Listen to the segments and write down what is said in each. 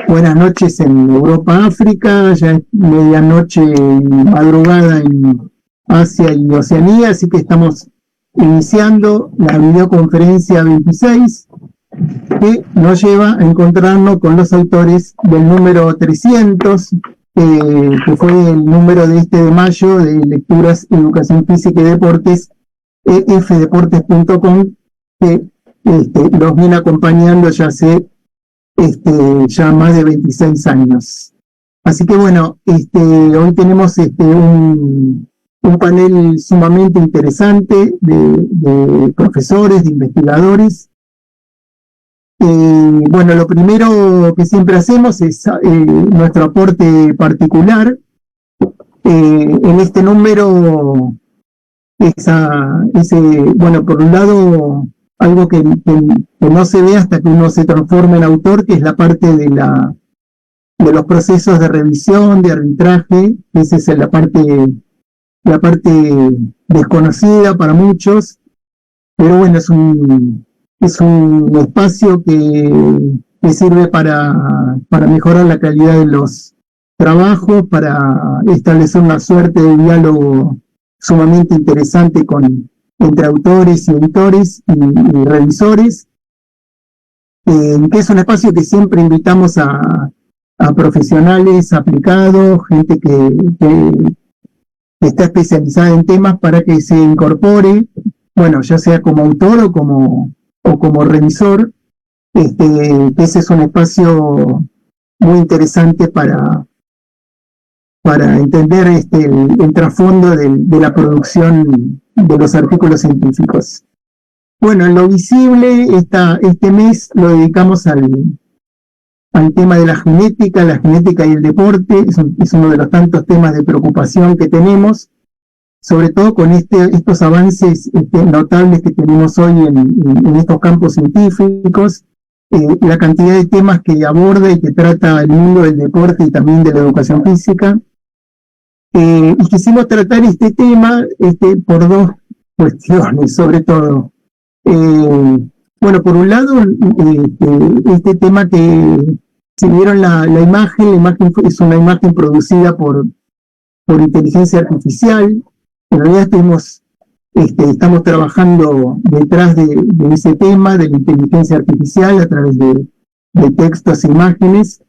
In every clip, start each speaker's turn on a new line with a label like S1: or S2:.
S1: buenas noches en Europa, África, ya es medianoche y madrugada en Asia y Oceanía, así que estamos iniciando la videoconferencia 26 que nos lleva a encontrarnos con los autores del número 300, que fue el número de este de mayo de Lecturas, Educación Física y Deportes, efdeportes.com, que los viene acompañando ya hace ya más de 26 años. Así que bueno, hoy tenemos un panel sumamente interesante de profesores, de investigadores. Bueno, lo primero que siempre hacemos es nuestro aporte particular. En este número, bueno, por un lado, algo que no se ve hasta que uno se transforma en autor, que es la parte de los procesos de revisión, de arbitraje. Esa es la parte desconocida para muchos, pero bueno, es un espacio que sirve para mejorar la calidad de los trabajos, para establecer una suerte de diálogo sumamente interesante entre autores y editores y revisores, que es un espacio que siempre invitamos a profesionales aplicados, gente que está especializada en temas para que se incorpore, bueno, ya sea como autor o como revisor. Ese es un espacio muy interesante para entender el trasfondo de la producción de los artículos científicos. Bueno, en lo visible, este mes lo dedicamos al tema de la genética y el deporte. Es uno de los tantos temas de preocupación que tenemos, sobre todo con estos avances notables que tenemos hoy en estos campos científicos, la cantidad de temas que aborda y que trata el mundo del deporte y también de la educación física. Y quisimos tratar este tema por dos cuestiones, sobre todo. Bueno, por un lado, este tema que, si vieron la imagen es una imagen producida por inteligencia artificial. En realidad estamos trabajando detrás de ese tema, de la inteligencia artificial, a través de textos e imágenes.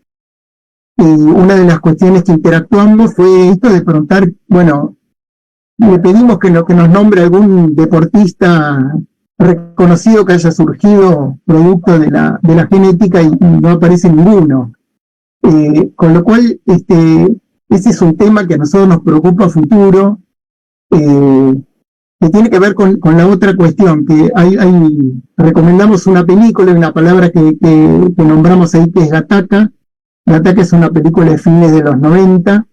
S1: Y una de las cuestiones que interactuamos fue esto de preguntar, bueno, le pedimos que nos nombre algún deportista reconocido que haya surgido producto de la genética, y no aparece ninguno. Con lo cual, ese es un tema que a nosotros nos preocupa a futuro, que tiene que ver con la otra cuestión, que recomendamos una película, una palabra que nombramos ahí, que es Gattaca. Gattaca es una película de fines de los 90,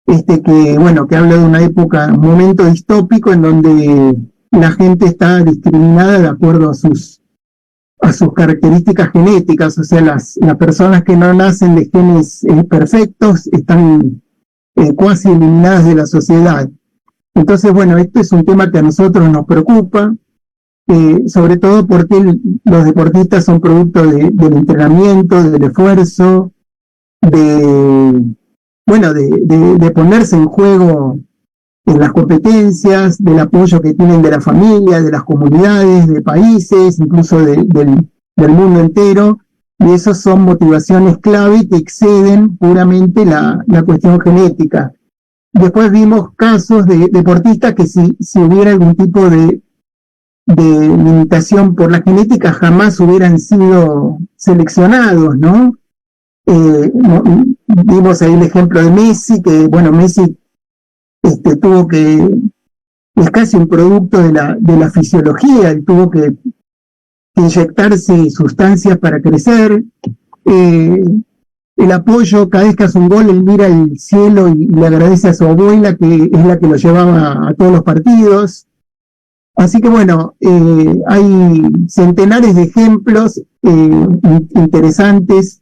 S1: que habla de una época, un momento distópico en donde la gente está discriminada de acuerdo a sus características genéticas. O sea, las personas que no nacen de genes perfectos están cuasi eliminadas de la sociedad. Entonces, bueno, esto es un tema que a nosotros nos preocupa, sobre todo porque los deportistas son producto del entrenamiento, del esfuerzo, de ponerse en juego en las competencias, del apoyo que tienen de la familia, de las comunidades, de países, incluso del mundo entero, y esas son motivaciones clave que exceden puramente la cuestión genética. Después vimos casos de deportistas que si hubiera algún tipo de limitación por la genética, jamás hubieran sido seleccionados, ¿no? Vimos ahí el ejemplo de Messi, que bueno, Messi tuvo que, es casi un producto de la fisiología, él tuvo que inyectarse sustancias para crecer. El apoyo, cada vez que hace un gol, él mira el cielo y le agradece a su abuela, que es la que lo llevaba a todos los partidos. Así que bueno, hay centenares de ejemplos interesantes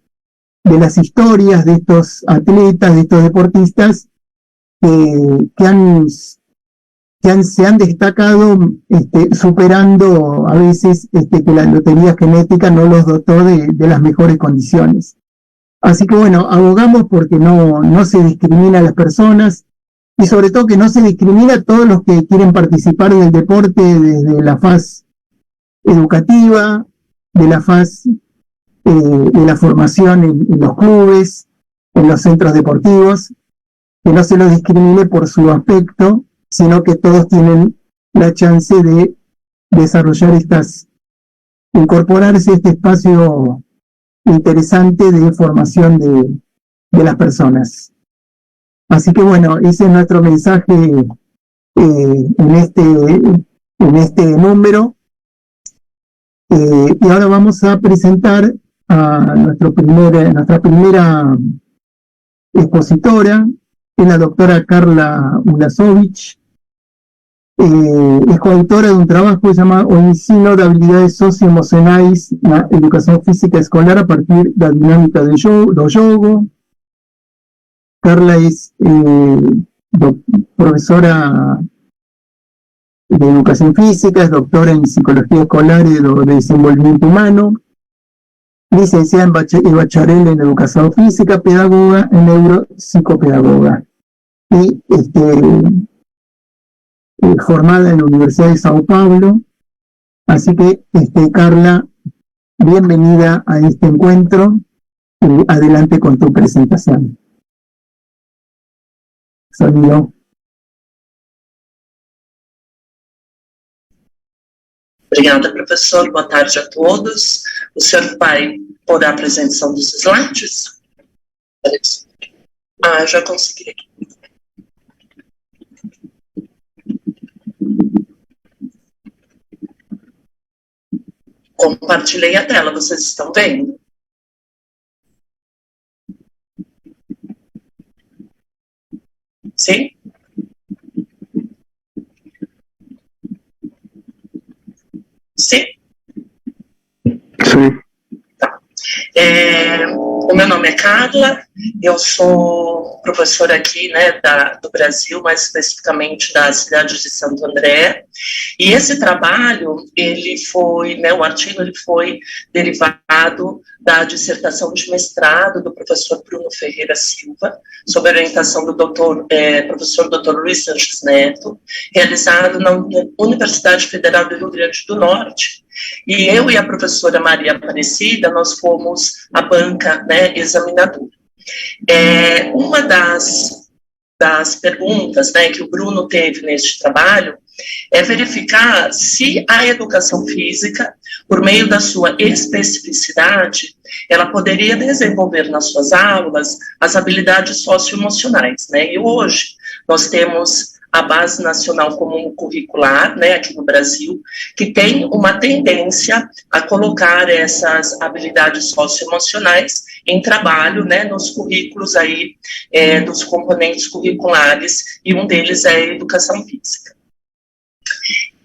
S1: de las historias de estos atletas, de estos deportistas, que se han destacado superando a veces que la lotería genética no los dotó de las mejores condiciones. Así que bueno, abogamos porque no se discrimina a las personas y sobre todo que no se discrimina a todos los que quieren participar del deporte desde la faz educativa, de la faz de la formación en los clubes, en los centros deportivos, que no se los discrimine por su aspecto, sino que todos tienen la chance de desarrollar incorporarse a este espacio interesante de formación de las personas. Así que bueno, ese es nuestro mensaje en este número. Y ahora vamos a presentar a nuestra primera expositora, es la doctora Carla Ulasovich. Es coautora de un trabajo llamado O ensino de habilidades socioemocionais na educação física escolar a partir da dinámica do jogo. Carla es profesora de educación física, es doctora en psicología escolar y de desenvolvimiento humano, licenciada en bacharel en educación física, pedagoga en neuropsicopedagoga y formada en la Universidad de Sao Paulo. Así que, Carla, bienvenida a este encuentro y adelante con tu presentación. Sonido.
S2: Obrigada, professor. Boa tarde a todos. O senhor vai pôr a apresentação dos slides? Já consegui aqui. Compartilhei a tela, vocês estão vendo? Sim? Sim?
S1: Sim.
S2: Tá. O meu nome é Carla, eu sou professora aqui, né, do Brasil, mais especificamente da cidade de Santo André, e esse trabalho, o artigo ele foi derivado da dissertação de mestrado do professor Bruno Ferreira Silva, sob orientação do professor Dr. Luiz Sanches Neto, realizado na Universidade Federal do Rio Grande do Norte. E eu e a professora Maria Aparecida, nós fomos a banca, né, examinadora. Uma das perguntas, né, que o Bruno teve neste trabalho é verificar se a educação física, por meio da sua especificidade, ela poderia desenvolver nas suas aulas as habilidades socioemocionais, né? E hoje nós temos a Base Nacional Comum Curricular, né, aqui no Brasil, que tem uma tendência a colocar essas habilidades socioemocionais em trabalho, né, nos currículos aí, dos componentes curriculares, e um deles é a educação física.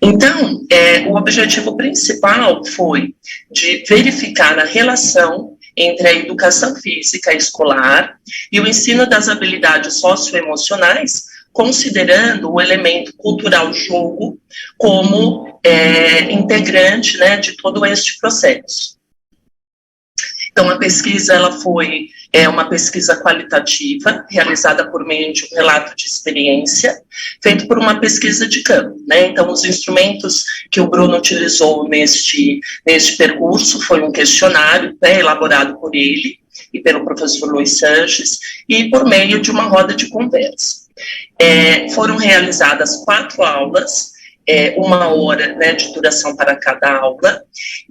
S2: Então, o objetivo principal foi de verificar a relação entre a educação física escolar e o ensino das habilidades socioemocionais, considerando o elemento cultural jogo como integrante, né, de todo este processo. Então, a pesquisa ela foi uma pesquisa qualitativa, realizada por meio de um relato de experiência, feito por uma pesquisa de campo, né? Então, os instrumentos que o Bruno utilizou neste percurso foi um questionário, né, elaborado por ele e pelo professor Luiz Sanches, e por meio de uma roda de conversa. Foram realizadas 4 aulas, 1 hora, né, de duração para cada aula,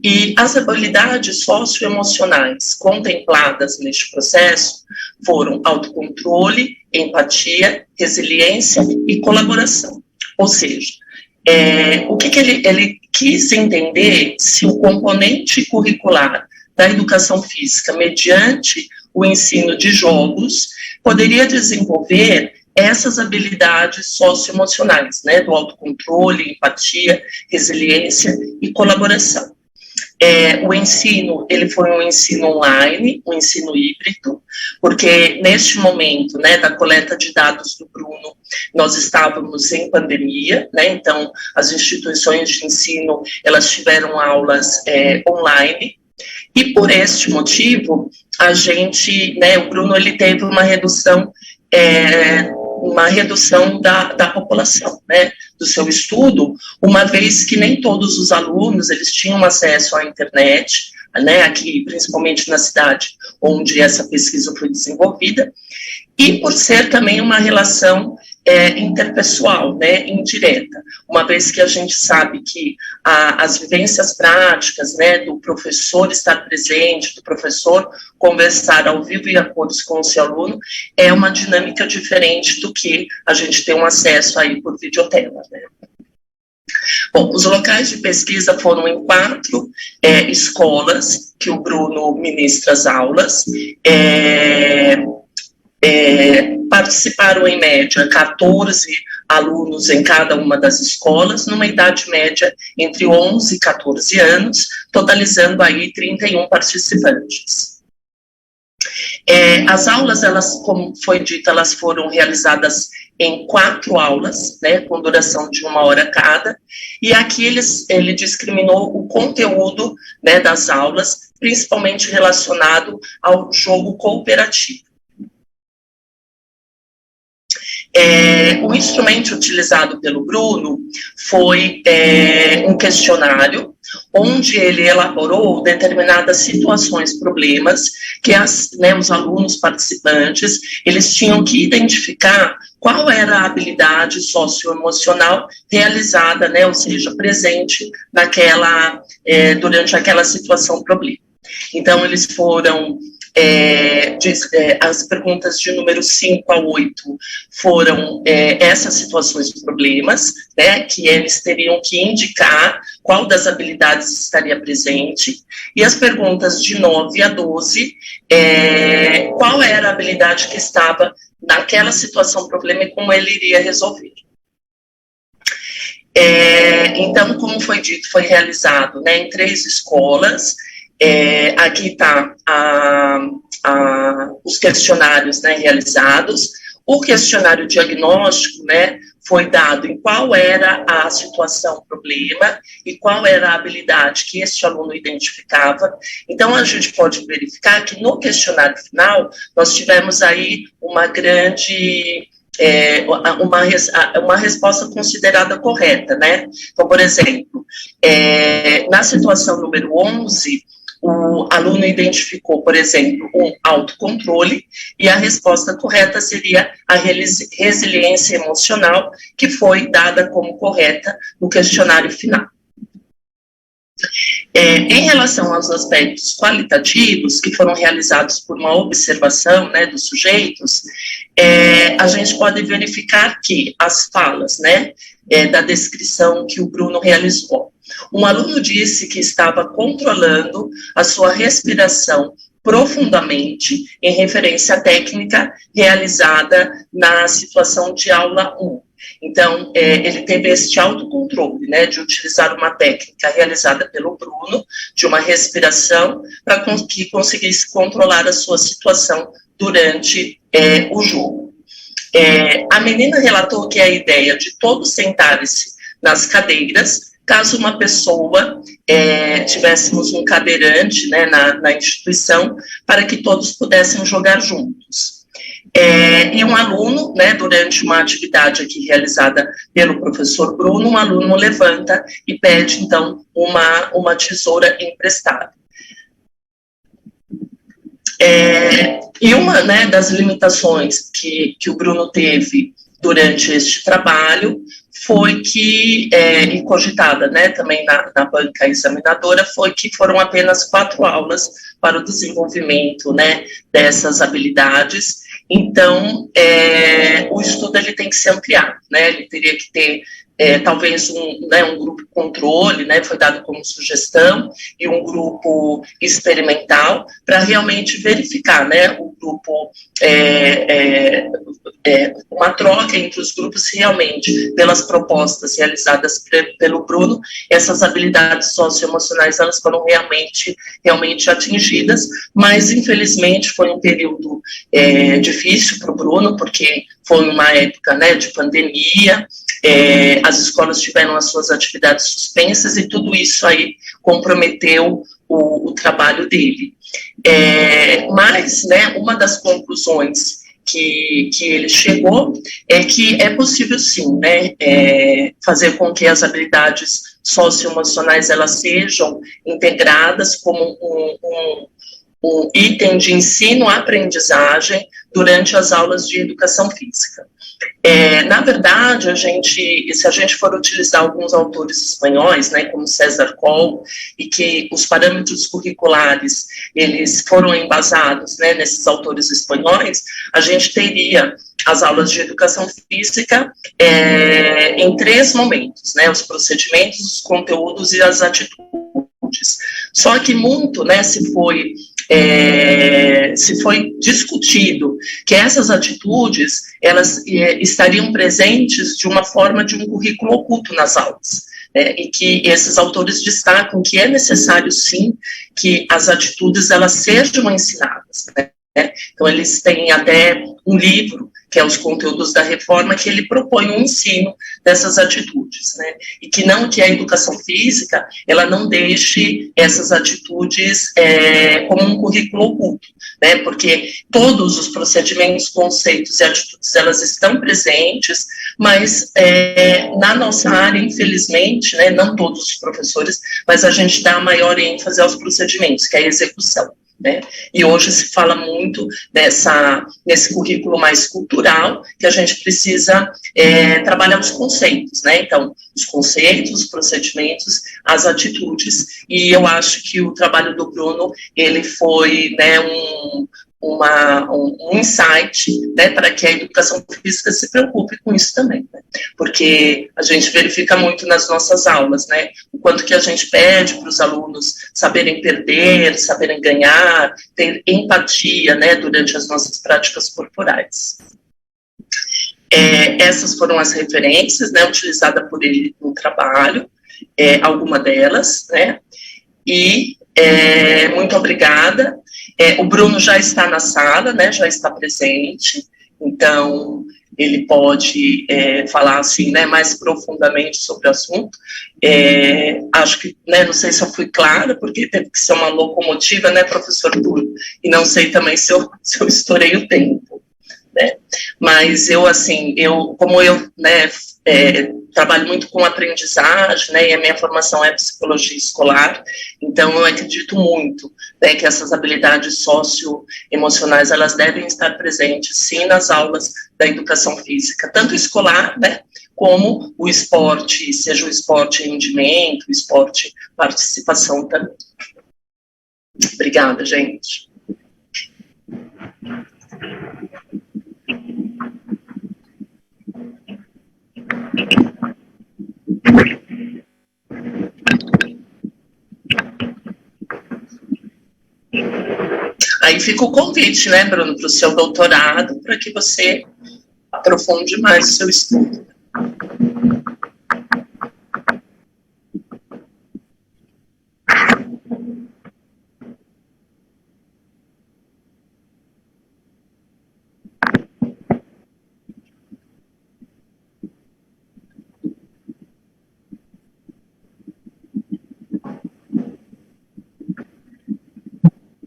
S2: e as habilidades socioemocionais contempladas neste processo foram autocontrole, empatia, resiliência e colaboração. Ou seja, o que ele quis entender se o componente curricular da educação física, mediante o ensino de jogos, poderia desenvolver essas habilidades socioemocionais, né, do autocontrole, empatia, resiliência e colaboração. O ensino, ele foi um ensino online, um ensino híbrido, porque neste momento, né, da coleta de dados do Bruno, nós estávamos em pandemia, né, então as instituições de ensino, elas tiveram aulas online, E por este motivo, a gente, né, o Bruno, ele teve uma redução da população, né, do seu estudo, uma vez que nem todos os alunos, eles tinham acesso à internet, né, aqui, principalmente na cidade onde essa pesquisa foi desenvolvida, e por ser também uma relação interpessoal, né, indireta, uma vez que a gente sabe que as vivências práticas, né, do professor estar presente, do professor conversar ao vivo e a cores com o seu aluno, é uma dinâmica diferente do que a gente tem um acesso aí por videotela, né. Bom, os locais de pesquisa foram em 4 escolas que o Bruno ministra as aulas. Participaram em média 14 alunos em cada uma das escolas, numa idade média entre 11 e 14 anos, totalizando aí 31 participantes. As aulas, elas, como foi dito, elas foram realizadas em 4 aulas, né, com duração de 1 hora cada, e aqui ele discriminou o conteúdo, né, das aulas, principalmente relacionado ao jogo cooperativo. O instrumento utilizado pelo Bruno foi um questionário, onde ele elaborou determinadas situações, problemas, que os alunos participantes, eles tinham que identificar qual era a habilidade socioemocional realizada, né, ou seja, presente durante aquela situação problema. Então, eles foram... as perguntas de número 5 a 8 foram essas situações e problemas, né, que eles teriam que indicar qual das habilidades estaria presente, e as perguntas de 9 a 12, qual era a habilidade que estava naquela situação, problema, e como ele iria resolver. Então, como foi dito, foi realizado, né, em 3 escolas. Aqui está os questionários, né, realizados. O questionário diagnóstico, né, foi dado em qual era a situação, problema, e qual era a habilidade que este aluno identificava. Então, a gente pode verificar que no questionário final, nós tivemos aí uma grande... uma resposta considerada correta, né? Então, por exemplo, na situação número 11, o aluno identificou, por exemplo, um autocontrole, e a resposta correta seria a resiliência emocional, que foi dada como correta no questionário final. Em relação aos aspectos qualitativos, que foram realizados por uma observação, né, dos sujeitos, a gente pode verificar que as falas, né, da descrição que o Bruno realizou. Um aluno disse que estava controlando a sua respiração profundamente em referência à técnica realizada na situação de aula 1. Então, ele teve este autocontrole, né, de utilizar uma técnica realizada pelo Bruno, de uma respiração, para que conseguisse controlar a sua situação durante o jogo. A menina relatou que a ideia de todos sentarem-se nas cadeiras, caso uma pessoa, tivéssemos um cadeirante, né, na instituição, para que todos pudessem jogar juntos. E um aluno, né, durante uma atividade aqui realizada pelo professor Bruno, um aluno levanta e pede, então, uma tesoura emprestada. E uma, né, das limitações que o Bruno teve durante este trabalho foi que, e cogitada, né, também na banca examinadora, foi que foram apenas 4 aulas para o desenvolvimento, né, dessas habilidades. Então, o estudo ele tem que se ampliar, né, ele teria que ter talvez um grupo controle, né, foi dado como sugestão, e um grupo experimental, para realmente verificar, né, o grupo, uma troca entre os grupos, realmente, pelas propostas realizadas pelo Bruno, essas habilidades socioemocionais, elas foram realmente atingidas, mas, infelizmente, foi um período difícil para o Bruno, porque foi uma época, né, de pandemia, as escolas tiveram as suas atividades suspensas, e tudo isso aí comprometeu o trabalho dele. Mas, né, uma das conclusões que ele chegou é que é possível, sim, né, fazer com que as habilidades socioemocionais elas sejam integradas como um item de ensino-aprendizagem durante as aulas de educação física. Na verdade, se a gente for utilizar alguns autores espanhóis, né, como César Coll, e que os parâmetros curriculares eles foram embasados, né, nesses autores espanhóis, a gente teria as aulas de educação física em 3 momentos, né, os procedimentos, os conteúdos e as atitudes. Só que muito, né, se foi discutido que essas atitudes elas estariam presentes de uma forma de um currículo oculto nas aulas, e que esses autores destacam que é necessário sim que as atitudes elas sejam ensinadas, né? Então eles têm até um livro que é os conteúdos da reforma, que ele propõe um ensino dessas atitudes, né? E que a educação física, ela não deixe essas atitudes como um currículo oculto, né? Porque todos os procedimentos, conceitos e atitudes, elas estão presentes, mas na nossa área, infelizmente, né, não todos os professores, mas a gente dá maior ênfase aos procedimentos, que é a execução. Né? E hoje se fala muito nesse currículo mais cultural, que a gente precisa trabalhar os conceitos, né? Então, os conceitos, os procedimentos, as atitudes, e eu acho que o trabalho do Bruno, ele foi, né, um insight, né, para que a educação física se preocupe com isso também, né? Porque a gente verifica muito nas nossas aulas, né, o quanto que a gente pede para os alunos saberem perder, saberem ganhar, ter empatia, né, durante as nossas práticas corporais. Essas foram as referências, né, utilizadas por ele no trabalho, alguma delas, né, e muito obrigada. O Bruno já está na sala, né, já está presente, então ele pode falar assim, né, mais profundamente sobre o assunto. Acho que, né, não sei se eu fui clara, porque teve que ser uma locomotiva, né, professor Bruno, e não sei também se eu estourei o tempo, né, mas como eu, né, trabalho muito com aprendizagem, né, e a minha formação é psicologia escolar, então eu acredito muito, né, que essas habilidades socioemocionais, elas devem estar presentes, sim, nas aulas da educação física, tanto escolar, né, como o esporte, seja o esporte rendimento, o esporte participação também. Obrigada, gente. Aí fica o convite, né, Bruno, para o seu doutorado, para que você aprofunde mais o seu estudo.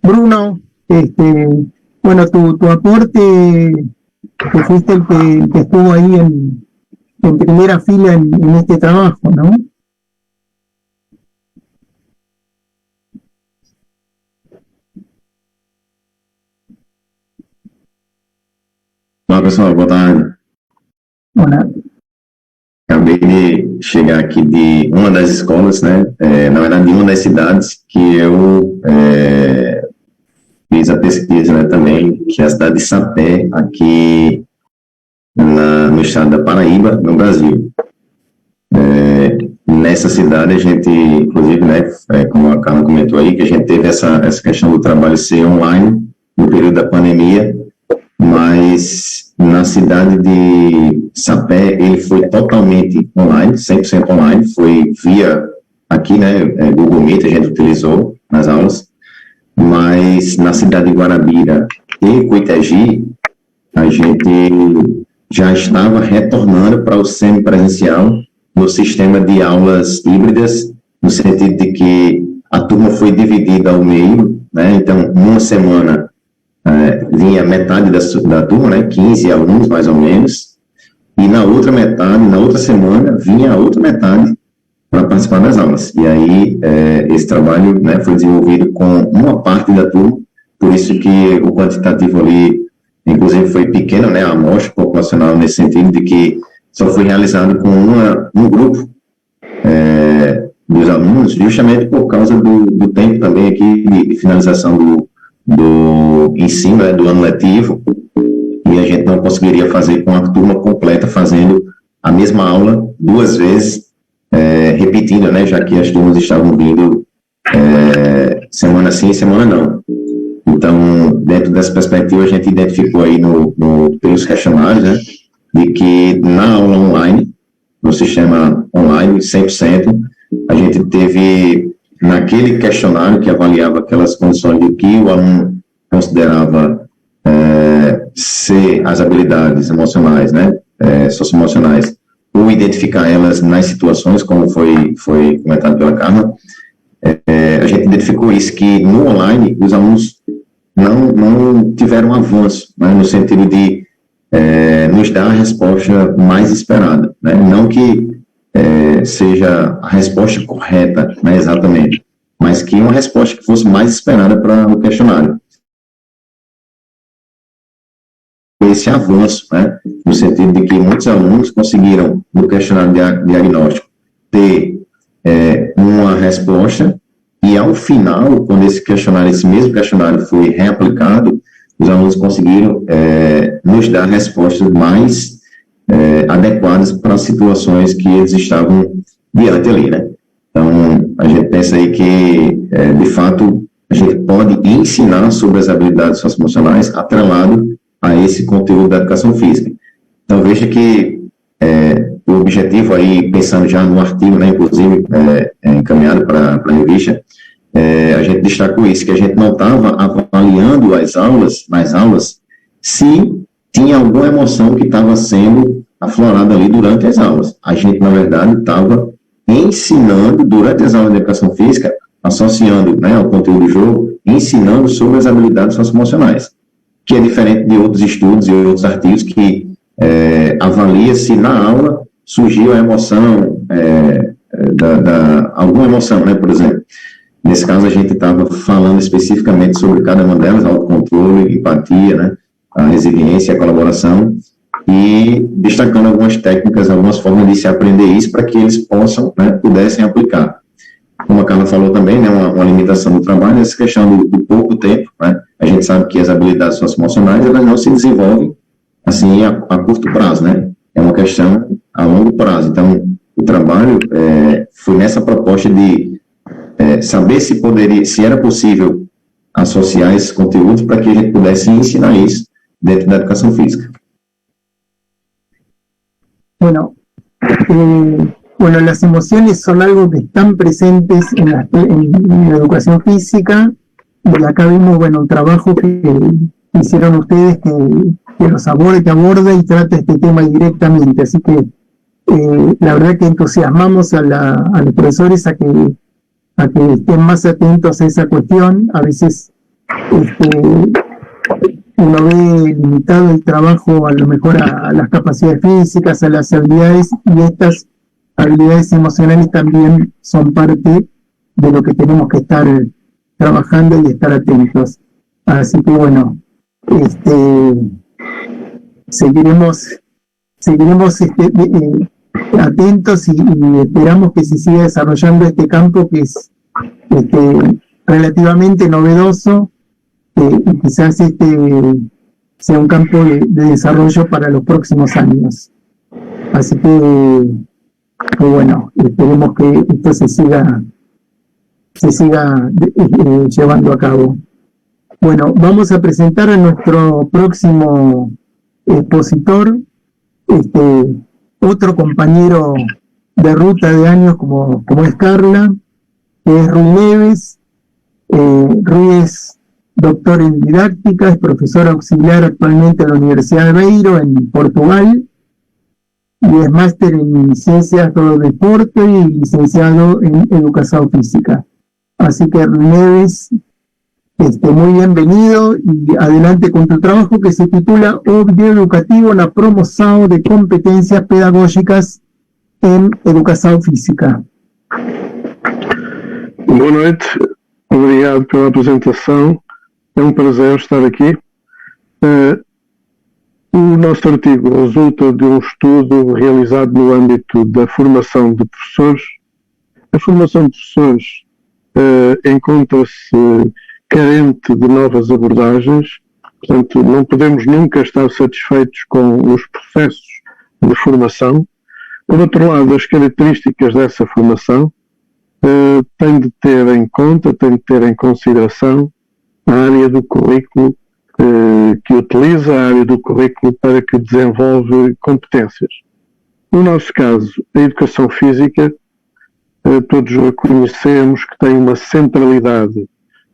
S1: Bruno, bueno, tu aporte, que fuiste el que estuvo ahí en primera fila en este trabajo, ¿no?
S3: Olá, pessoal, boa tarde.
S1: Hola.
S3: Acabei de chegar aqui de uma das escolas, né? Na verdade, de uma das cidades que eu fiz a pesquisa, né, também, que é a cidade de Sapé, aqui no estado da Paraíba, no Brasil. Nessa cidade, a gente, inclusive, né, como a Carla comentou aí, que a gente teve essa questão do trabalho ser online no período da pandemia, mas na cidade de Sapé, ele foi totalmente online, 100% online, foi via, aqui, né, Google Meet, a gente utilizou nas aulas, mas na cidade de Guarabira e Cuitegi, a gente já estava retornando para o semipresencial no sistema de aulas híbridas, no sentido de que a turma foi dividida ao meio, né? Então, numa semana vinha metade da turma, né? 15 alunos, mais ou menos, e na outra metade, na outra semana, vinha a outra metade para participar das aulas. E aí, esse trabalho, né, foi desenvolvido com uma parte da turma, por isso que o quantitativo ali, inclusive, foi pequeno, né, a amostra populacional, nesse sentido de que só foi realizado com um grupo dos alunos, justamente por causa do tempo também aqui de finalização do ensino, né, do ano letivo, e a gente não conseguiria fazer com a turma completa fazendo a mesma aula 2 vezes, repetindo, né, já que as turmas estavam vindo semana sim, semana não. Então, dentro dessa perspectiva, a gente identificou aí pelos questionários, né, de que na aula online, no sistema online, 100%, a gente teve, naquele questionário que avaliava aquelas condições de que o aluno considerava ser as habilidades emocionais, né, socioemocionais, ou identificar elas nas situações, como foi comentado pela Carla, a gente identificou isso, que no online os alunos não tiveram avanço, né, no sentido de nos dar a resposta mais esperada, né, não que seja a resposta correta, né, exatamente, mas que uma resposta que fosse mais esperada para o questionário. Esse avanço, né, no sentido de que muitos alunos conseguiram, no questionário diagnóstico, ter uma resposta, e ao final, quando esse mesmo questionário foi reaplicado, os alunos conseguiram nos dar respostas mais adequadas para as situações que eles estavam diante ali, né? Então, a gente pensa aí que, de fato, a gente pode ensinar sobre as habilidades socioemocionais atrelado a esse conteúdo da educação física. Então, veja que o objetivo aí, pensando já no artigo, né, inclusive encaminhado para a revista, a gente destacou isso, que a gente não estava avaliando nas aulas, se tinha alguma emoção que estava sendo aflorada ali durante as aulas. A gente, na verdade, estava ensinando, durante as aulas de educação física, associando, né, ao conteúdo do jogo, ensinando sobre as habilidades socioemocionais, que é diferente de outros estudos e outros artigos que avalia se na aula surgiu a emoção, alguma emoção, né, por exemplo. Nesse caso, a gente estava falando especificamente sobre cada uma delas, autocontrole, empatia, né, a resiliência, a colaboração, e destacando algumas técnicas, algumas formas de se aprender isso para que eles pudessem aplicar. Como a Carla falou também, né, uma limitação do trabalho, essa questão do pouco tempo, né, a gente sabe que as habilidades socioemocionais, elas não se desenvolvem assim a curto prazo, né, é uma questão a longo prazo. Então, o trabalho foi nessa proposta de saber se era possível associar esses conteúdos para que a gente pudesse ensinar isso dentro da educação física.
S1: Bueno, las emociones son algo que están presentes en la educación física, y acá vimos, un trabajo que hicieron ustedes que los aborda y trata este tema directamente, así que la verdad que entusiasmamos a los profesores a que estén más atentos a esa cuestión. A veces uno ve limitado el trabajo a lo mejor a las capacidades físicas, a las habilidades, y estas habilidades emocionales también son parte de lo que tenemos que estar trabajando y estar atentos. Así que seguiremos atentos y esperamos que se siga desarrollando este campo que es relativamente novedoso, y quizás sea un campo de desarrollo para los próximos años. Así que esperemos que esto se siga llevando a cabo. Vamos a presentar a nuestro próximo expositor, otro compañero de ruta de años como es Carla, que es Rui Neves. Rui es doctor en didáctica, es profesor auxiliar actualmente en la Universidad de Aveiro, en Portugal, y es máster en Ciencias do Deporte y licenciado en Educación Física. Así que Neves, muy bienvenido y adelante con tu trabajo que se titula O Video Educativo na Promoção de Competências Pedagógicas em Educação Física.
S4: Boa noite, obrigado pela apresentação, é um prazer estar aqui. O nosso artigo resulta de um estudo realizado no âmbito da formação de professores. A formação de professores encontra-se carente de novas abordagens, portanto não podemos nunca estar satisfeitos com os processos de formação. Por outro lado, as características dessa formação têm de ter em conta, têm de ter em consideração a área do currículo que utiliza, a área do currículo para que desenvolve competências. No nosso caso, a educação física, todos reconhecemos que tem uma centralidade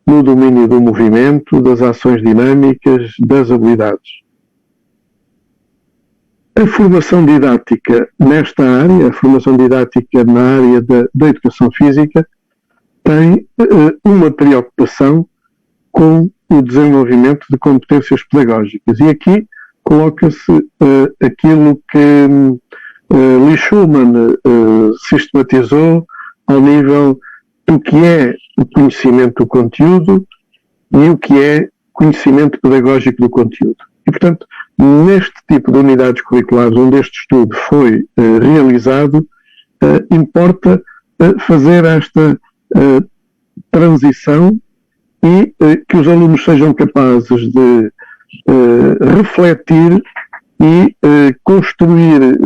S4: no domínio do movimento, das ações dinâmicas, das habilidades. A formação didática nesta área, a formação didática na área da educação física, tem uma preocupação com o desenvolvimento de competências pedagógicas. E aqui coloca-se aquilo que Lee Schulman sistematizou ao nível do que é o conhecimento do conteúdo e o que é conhecimento pedagógico do conteúdo. E, portanto, neste tipo de unidades curriculares onde este estudo foi realizado, importa fazer esta transição e que os alunos sejam capazes de refletir e construir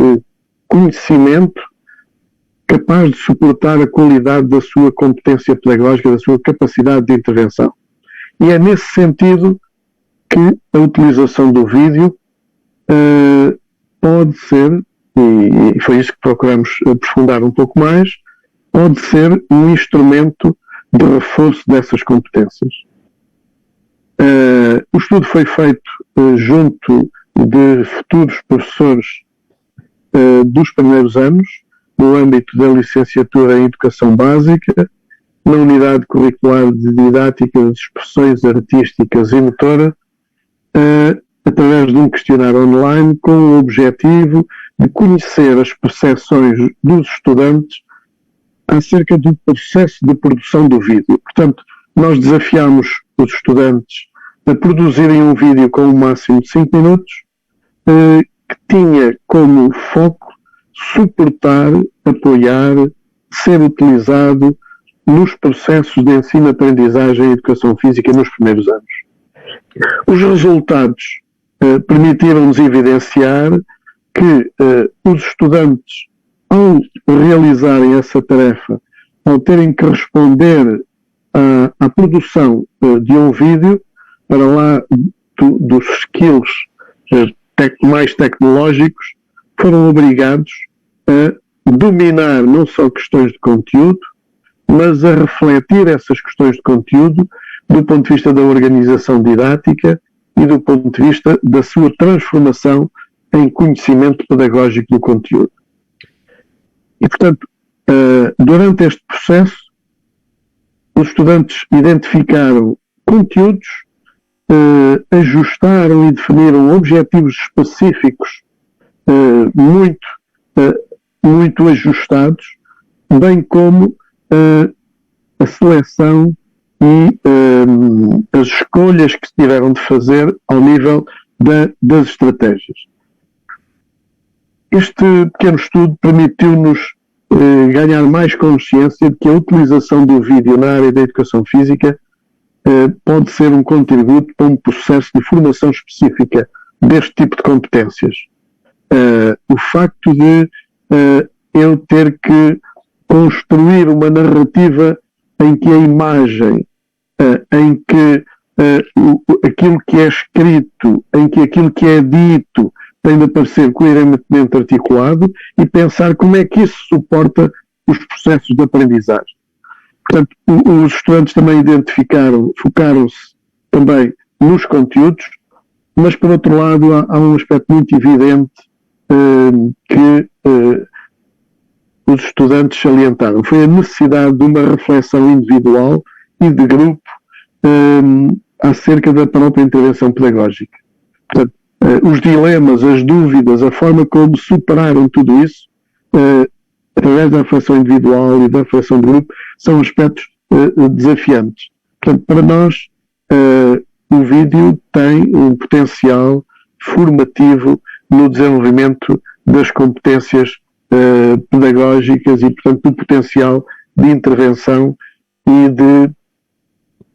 S4: conhecimento capaz de suportar a qualidade da sua competência pedagógica, da sua capacidade de intervenção. E é nesse sentido que a utilização do vídeo pode ser, e foi isso que procuramos aprofundar um pouco mais, pode ser um instrumento de reforço dessas competências. O estudo foi feito junto de futuros professores dos primeiros anos, no âmbito da licenciatura em Educação Básica, na Unidade Curricular de Didática das Expressões Artísticas e Motora, através de um questionário online com o objetivo de conhecer as percepções dos estudantes acerca do processo de produção do vídeo. Portanto, nós desafiamos os estudantes a produzirem um vídeo com um máximo de 5 minutos, que tinha como foco suportar, apoiar, ser utilizado nos processos de ensino-aprendizagem e educação física nos primeiros anos. Os resultados permitiram-nos evidenciar que os estudantes, ao realizarem essa tarefa, ao terem que responder à produção de um vídeo, para lá dos skills mais tecnológicos, foram obrigados a dominar não só questões de conteúdo, mas a refletir essas questões de conteúdo do ponto de vista da organização didática e do ponto de vista da sua transformação em conhecimento pedagógico do conteúdo. E, portanto, durante este processo, os estudantes identificaram conteúdos, ajustaram e definiram objetivos específicos muito ajustados, bem como a seleção e as escolhas que se tiveram de fazer ao nível das estratégias. Este pequeno estudo permitiu-nos ganhar mais consciência de que a utilização do vídeo na área da educação física pode ser um contributo para um processo de formação específica deste tipo de competências. O facto de eu ter que construir uma narrativa em que a imagem, em que aquilo que é escrito, em que aquilo que é dito tem de aparecer coerentemente articulado e pensar como é que isso suporta os processos de aprendizagem. Portanto, os estudantes também focaram-se também nos conteúdos, mas por outro lado há um aspecto muito evidente que os estudantes salientaram. Foi a necessidade de uma reflexão individual e de grupo acerca da própria intervenção pedagógica. Portanto, os dilemas, as dúvidas, a forma como superaram tudo isso, através da reflexão individual e da reflexão de grupo, são aspectos desafiantes. Portanto, para nós, o vídeo tem um potencial formativo no desenvolvimento das competências pedagógicas e, portanto, do potencial de intervenção e de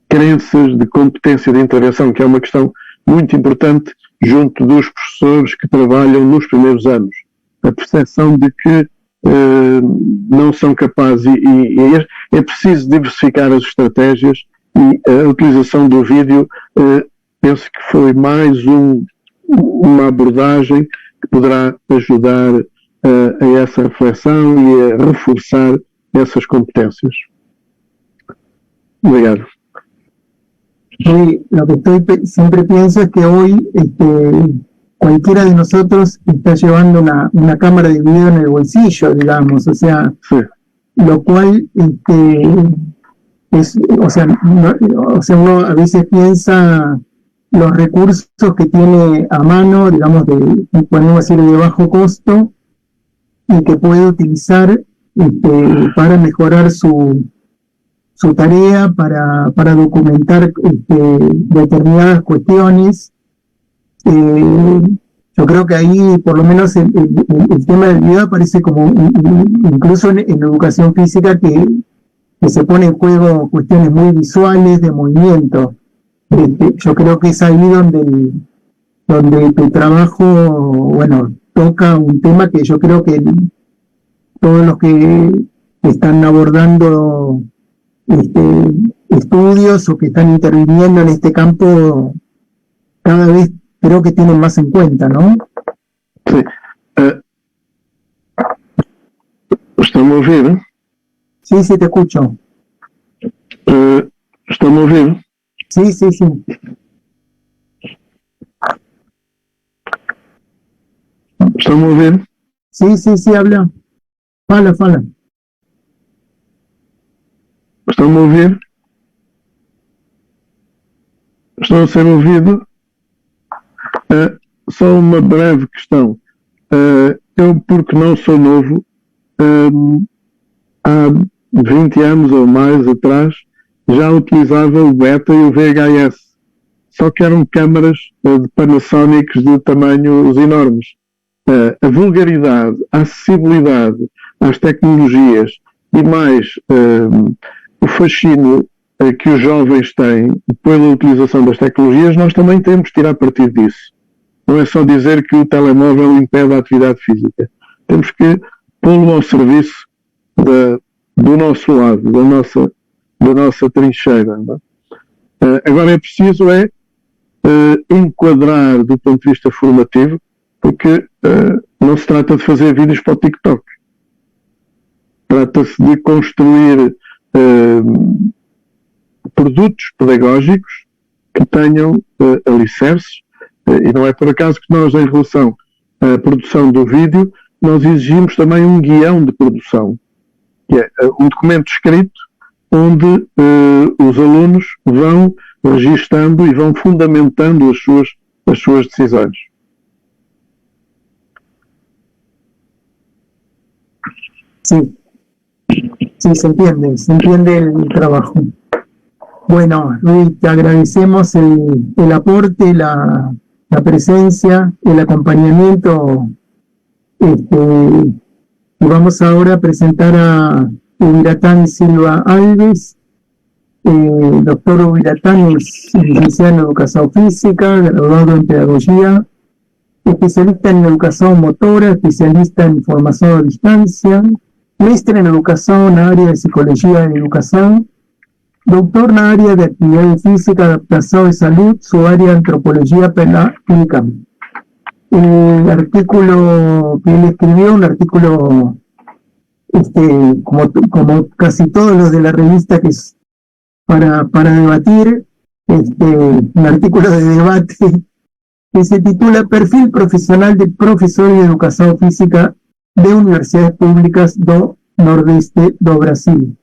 S4: crenças de competência de intervenção, que é uma questão muito importante junto dos professores que trabalham nos primeiros anos. A percepção de que não são capazes e é preciso diversificar as estratégias, e a utilização do vídeo penso que foi mais uma abordagem que poderá ajudar a essa reflexão e a reforçar essas competências. Obrigado.
S1: Sí, lo que siempre pienso es que hoy cualquiera de nosotros está llevando una cámara de video en el bolsillo, digamos, o sea,
S4: Sí.
S1: lo cual uno a veces piensa los recursos que tiene a mano, digamos, podemos decir de bajo costo, y que puede utilizar para mejorar su tarea, para documentar determinadas cuestiones. Yo creo que ahí, por lo menos, el tema del video aparece como, incluso en educación física, que se pone en juego cuestiones muy visuales de movimiento. Yo creo que es ahí donde tu trabajo, bueno, toca un tema que yo creo que todos los que están abordando estudios o que están interviniendo en este campo cada vez creo que tienen más en cuenta, ¿no?
S4: Sí. ¿Estamos a oír?
S1: Sí, sí, te escucho.
S4: ¿Estamos a oír?
S1: Sí, sí, sí.
S4: ¿Estamos a oír?
S1: Sí, sí, sí, habla. Fala.
S4: ¿Estamos a ouvir? Estou a ser ouvido? Só uma breve questão. Eu, porque não sou novo, há 20 anos ou mais atrás, já utilizava o Beta e o VHS. Só que eram câmaras de Panasonic de tamanhos enormes. A vulgaridade, a acessibilidade às tecnologias e mais o fascínio que os jovens têm pela utilização das tecnologias, nós também temos de tirar partido disso. Não é só dizer que o telemóvel impede a atividade física. Temos que pô-lo ao serviço do nosso lado, da nossa trincheira. Não é? Agora é preciso enquadrar do ponto de vista formativo, porque não se trata de fazer vídeos para o TikTok. Trata-se de construir produtos pedagógicos que tenham alicerces, e não é por acaso que nós, em relação à produção do vídeo, nós exigimos também um guião de produção, que é um documento escrito onde os alunos vão registando e vão fundamentando as suas decisões.
S1: Sí, sí, se entiende el trabajo. Bueno, Luis, te agradecemos el aporte, la presencia, el acompañamiento. Y vamos ahora a presentar a Ubiratán Silva Alves. Doctor Ubiratán es licenciado en Educación Física, graduado en Pedagogía, especialista en Educación Motora, especialista en Formación a Distancia, mestre en Educación, área de Psicología de Educación, doctor na área de Actividad Física, Adaptación y Salud, su área de Antropología Clínica. El artículo que él escribió, un artículo como casi todos los de la revista, que es para debatir, un artículo de debate que se titula Perfil Profesional de Profesor de Educación Física de Universidades Públicas do Nordeste do Brasil.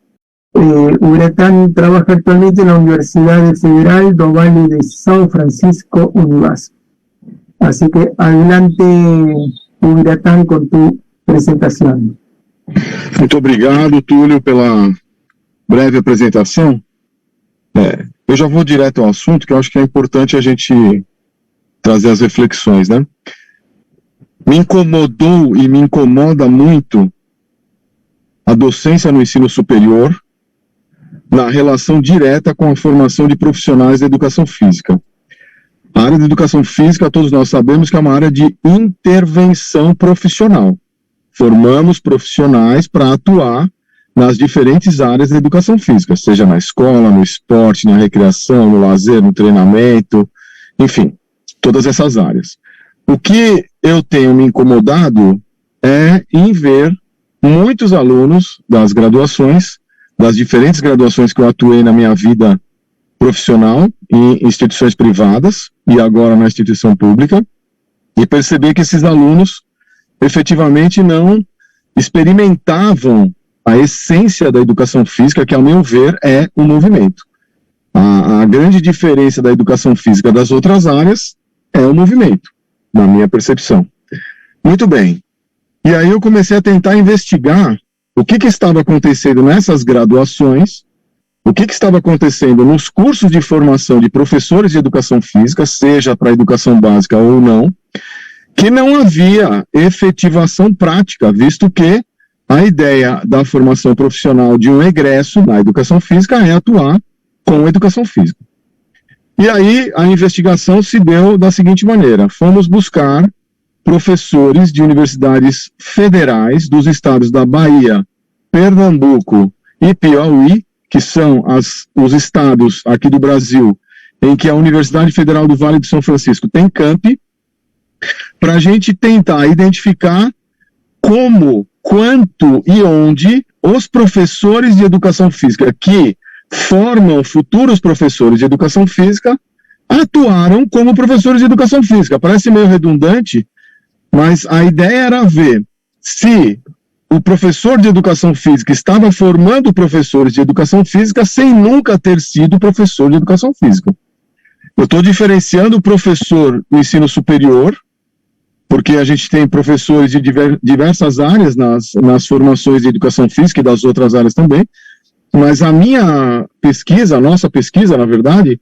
S1: Uratán trabaja actualmente en la Universidad Federal do Vale de São Francisco, Univas. Así que adelante, Uratán, con tu presentação.
S4: Muito obrigado, Túlio, pela breve apresentação. Eu já vou direto ao assunto, que eu acho que é importante a gente trazer as reflexões, né? Me incomodou e me incomoda muito a docência no ensino superior na relação direta com a formação de profissionais da educação física. A área de educação física, todos nós sabemos que é uma área de intervenção profissional. Formamos profissionais para atuar nas diferentes áreas da educação física, seja na escola, no esporte, na recreação, no lazer, no treinamento, enfim, todas essas áreas. O que eu tenho me incomodado é em ver muitos alunos das graduações, das diferentes graduações que eu atuei na minha vida profissional em instituições privadas e agora na instituição pública, e perceber que esses alunos efetivamente não experimentavam a essência da educação física, que, ao meu ver, é o movimento. A grande diferença da educação física das outras áreas é o movimento, na minha percepção. Muito bem. E aí eu comecei a tentar investigar o que estava acontecendo nessas graduações, o que estava acontecendo nos cursos de formação de professores de educação física, seja para educação básica ou não, que não havia efetivação prática, visto que a ideia da formação profissional de um egresso na educação física é atuar com a educação física. E aí a investigação se deu da seguinte maneira: fomos buscar professores de universidades federais dos estados da Bahia, Pernambuco e Piauí, que são os estados aqui do Brasil em que a Universidade Federal do Vale de São Francisco tem campi, para a gente tentar identificar como, quanto e onde os professores de educação física que formam futuros professores de educação física atuaram como professores de educação física. Parece meio redundante, mas a ideia era ver se o professor de educação física estava formando professores de educação física sem nunca ter sido professor de educação física. Eu estou diferenciando o professor do ensino superior, porque a gente tem professores de diversas áreas nas formações de educação física e das outras áreas também, mas a minha pesquisa, a nossa pesquisa, na verdade,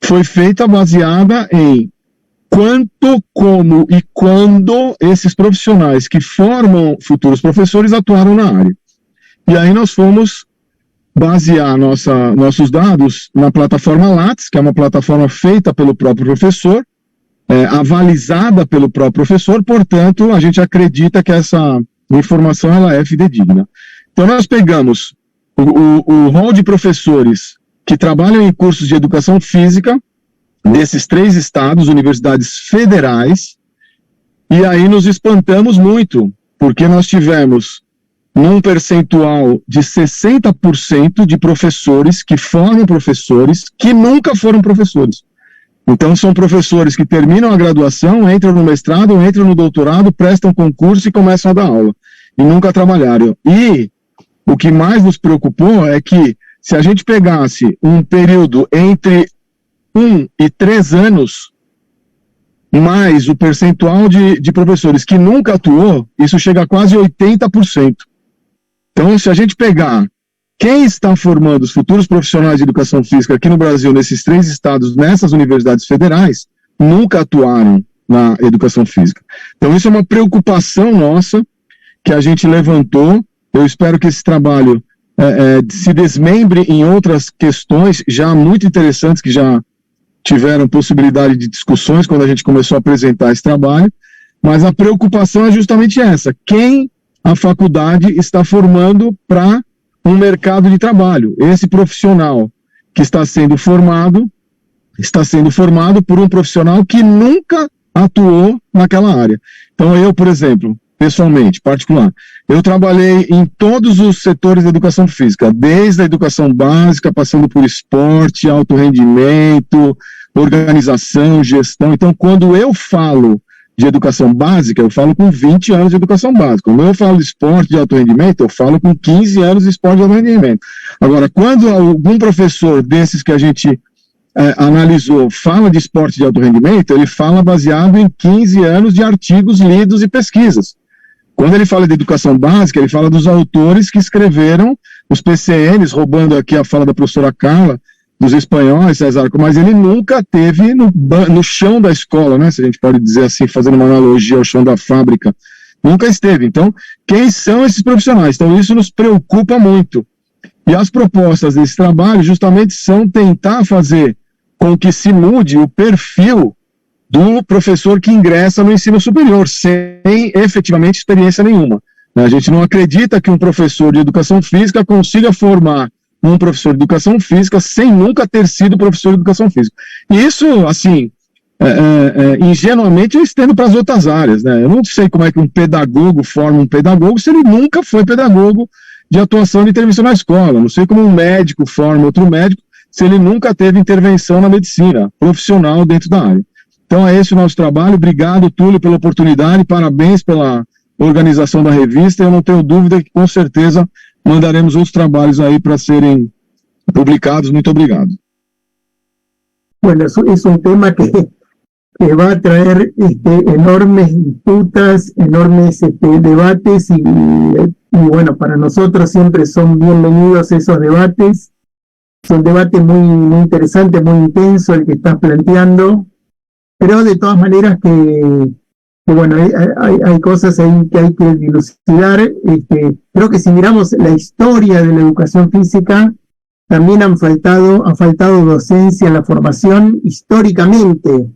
S4: foi feita baseada em quanto, como e quando esses profissionais que formam futuros professores atuaram na área. E aí nós fomos basear nossos dados na plataforma Lattes, que é uma plataforma feita pelo próprio professor, avalizada pelo próprio professor, portanto, a gente acredita que essa informação ela é fidedigna. Então, nós pegamos o rol de professores que trabalham em cursos de educação física desses 3 estados, universidades federais, e aí nos espantamos muito, porque nós tivemos num percentual de 60% de professores que formam professores que nunca foram professores. Então, são professores que terminam a graduação, entram no mestrado, entram no doutorado, prestam concurso e começam a dar aula. E nunca trabalharam. E o que mais nos preocupou é que, se a gente pegasse um período entre 1 e 3 anos, mais o percentual de professores que nunca atuou, isso chega a quase 80%. Então, se a gente pegar quem está formando os futuros profissionais de educação física aqui no Brasil, nesses 3 estados, nessas universidades federais, nunca atuaram na educação física. Então, isso é uma preocupação nossa que a gente levantou. Eu espero que esse trabalho se desmembre em outras questões já muito interessantes, que já tiveram possibilidade de discussões quando a gente começou a apresentar esse trabalho, mas a preocupação é justamente essa: quem a faculdade está formando para um mercado de trabalho. Esse profissional que está sendo formado por um profissional que nunca atuou naquela área. Então, eu, por exemplo, pessoalmente, particular, eu trabalhei em todos os setores da educação física, desde a educação básica, passando por esporte, alto rendimento, organização, gestão. Então, quando eu falo
S5: de educação básica, eu falo com 20 anos de educação básica. Quando eu falo de esporte de alto rendimento, eu falo com 15 anos de esporte de alto rendimento. Agora, quando algum professor desses que a gente analisou fala de esporte de alto rendimento, ele fala baseado em 15 anos de artigos lidos e pesquisas. Quando ele fala de educação básica, ele fala dos autores que escreveram os PCNs, roubando aqui a fala da professora Carla, dos espanhóis, César, mas ele nunca teve no chão da escola, né, se a gente pode dizer assim, fazendo uma analogia ao chão da fábrica, nunca esteve. Então, quem são esses profissionais? Então, isso nos preocupa muito. E as propostas desse trabalho justamente são tentar fazer com que se mude o perfil do professor que ingressa no ensino superior, sem efetivamente experiência nenhuma. A gente não acredita que um professor de educação física consiga formar um professor de educação física sem nunca ter sido professor de educação física. E isso, assim, ingenuamente eu estendo para as outras áreas, né? Eu não sei como é que um pedagogo forma um pedagogo se ele nunca foi pedagogo de atuação de intervenção na escola. Não sei como um médico forma outro médico se ele nunca teve intervenção na medicina profissional dentro da área. Então é esse o nosso trabalho. Obrigado, Túlio, pela oportunidade, parabéns pela organização da revista. Eu não tenho dúvida que com certeza mandaremos outros trabalhos aí para serem publicados. Muito obrigado.
S1: Bueno, es un tema que va a traer enormes disputas, enormes debates y bueno, para nosotros siempre son bienvenidos esos debates. Es un debate muy interesante, muy intenso el que estás planteando, pero de todas maneras que bueno, hay cosas ahí que hay que dilucidar. Creo que si miramos la historia de la educación física, también ha faltado docencia en la formación históricamente,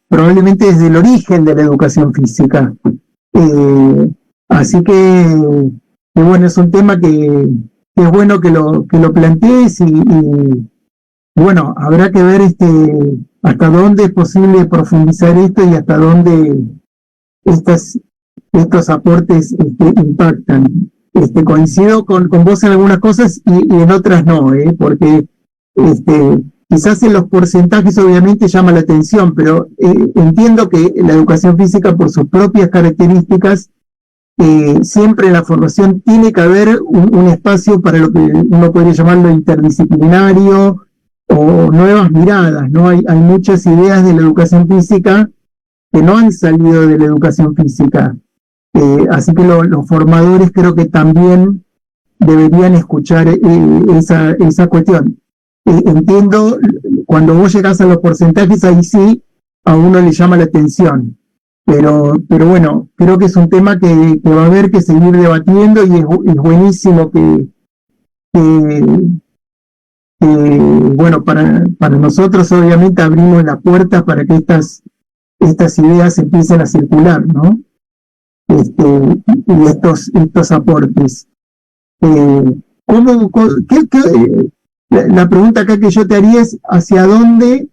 S1: probablemente desde el origen de la educación física. Así que bueno, es un tema que es bueno que lo plantees y bueno, habrá que ver hasta dónde es posible profundizar esto y hasta dónde estos aportes impactan. Coincido con vos en algunas cosas y en otras no, porque quizás en los porcentajes obviamente llama la atención, pero entiendo que la educación física por sus propias características siempre en la formación tiene que haber un espacio para lo que uno podría llamarlo interdisciplinario o nuevas miradas, ¿no? Hay muchas ideas de la educación física que no han salido de la educación física. Así que los formadores creo que también deberían escuchar esa cuestión. Entiendo, cuando vos llegás a los porcentajes, ahí sí a uno le llama la atención. Pero bueno, creo que es un tema que va a haber que seguir debatiendo y es buenísimo que bueno, para nosotros obviamente abrimos las puertas para que estas ideas empiecen a circular, ¿no? Y estos aportes. La pregunta acá que yo te haría es, ¿hacia dónde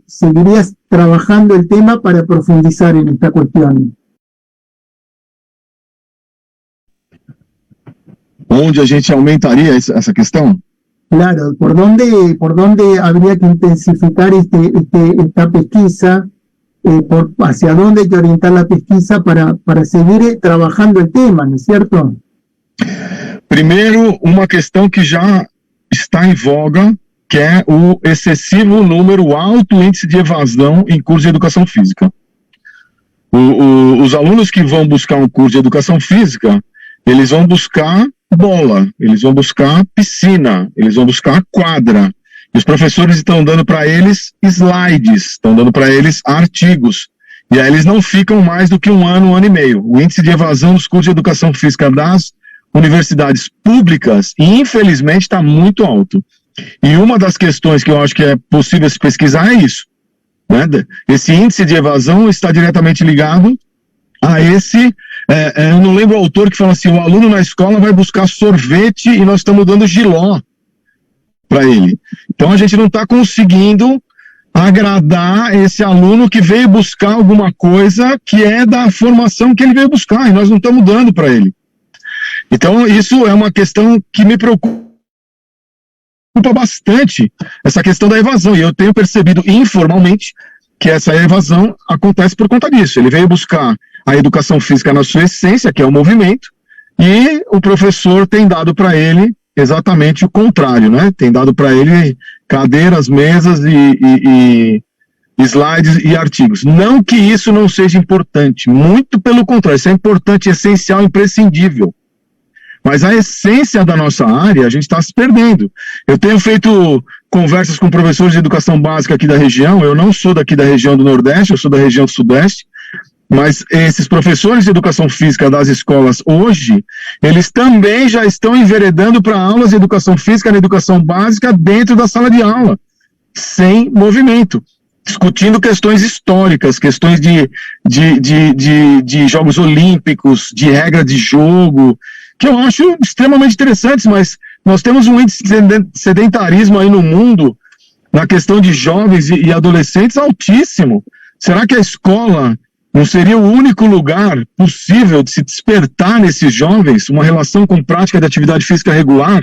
S1: seguirías trabajando el tema para profundizar en esta cuestión?
S5: Onde a gente aumentaria essa questão?
S1: Claro, ¿por dónde habría que intensificar esta pesquisa? ¿Hacia dónde hay que orientar la pesquisa para seguir trabajando el tema, ¿no es cierto?
S5: Primeiro, uma questão que já está em voga, que é o excessivo número, o alto índice de evasão em curso de educação física. Os alunos que vão buscar um curso de educação física, eles vão buscar bola, eles vão buscar piscina, eles vão buscar quadra. E os professores estão dando para eles slides, estão dando para eles artigos. E aí eles não ficam mais do que um ano e meio. O índice de evasão dos cursos de educação física das universidades públicas, infelizmente, está muito alto. E uma das questões que eu acho que é possível se pesquisar é isso, né? Esse índice de evasão está diretamente ligado a esse, eu não lembro o autor que fala assim, o aluno na escola vai buscar sorvete e nós estamos dando jiló para ele. Então a gente não está conseguindo agradar esse aluno que veio buscar alguma coisa que é da formação que ele veio buscar e nós não estamos dando para ele. Então isso é uma questão que me preocupa bastante, essa questão da evasão, e eu tenho percebido informalmente que essa evasão acontece por conta disso. Ele veio buscar a educação física na sua essência, que é o movimento, e o professor tem dado para ele exatamente o contrário, né? Tem dado para ele cadeiras, mesas e slides e artigos. Não que isso não seja importante, muito pelo contrário, isso é importante, essencial, imprescindível. Mas a essência da nossa área, a gente está se perdendo. Eu tenho feito conversas com professores de educação básica aqui da região, eu não sou daqui da região do Nordeste, eu sou da região do Sudeste, mas esses professores de educação física das escolas hoje, eles também já estão enveredando para aulas de educação física na educação básica dentro da sala de aula, sem movimento, discutindo questões históricas, questões de Jogos Olímpicos, de regra de jogo, que eu acho extremamente interessantes, mas nós temos um índice de sedentarismo aí no mundo, na questão de jovens e adolescentes, altíssimo. Será que a escola não seria o único lugar possível de se despertar nesses jovens uma relação com prática de atividade física regular?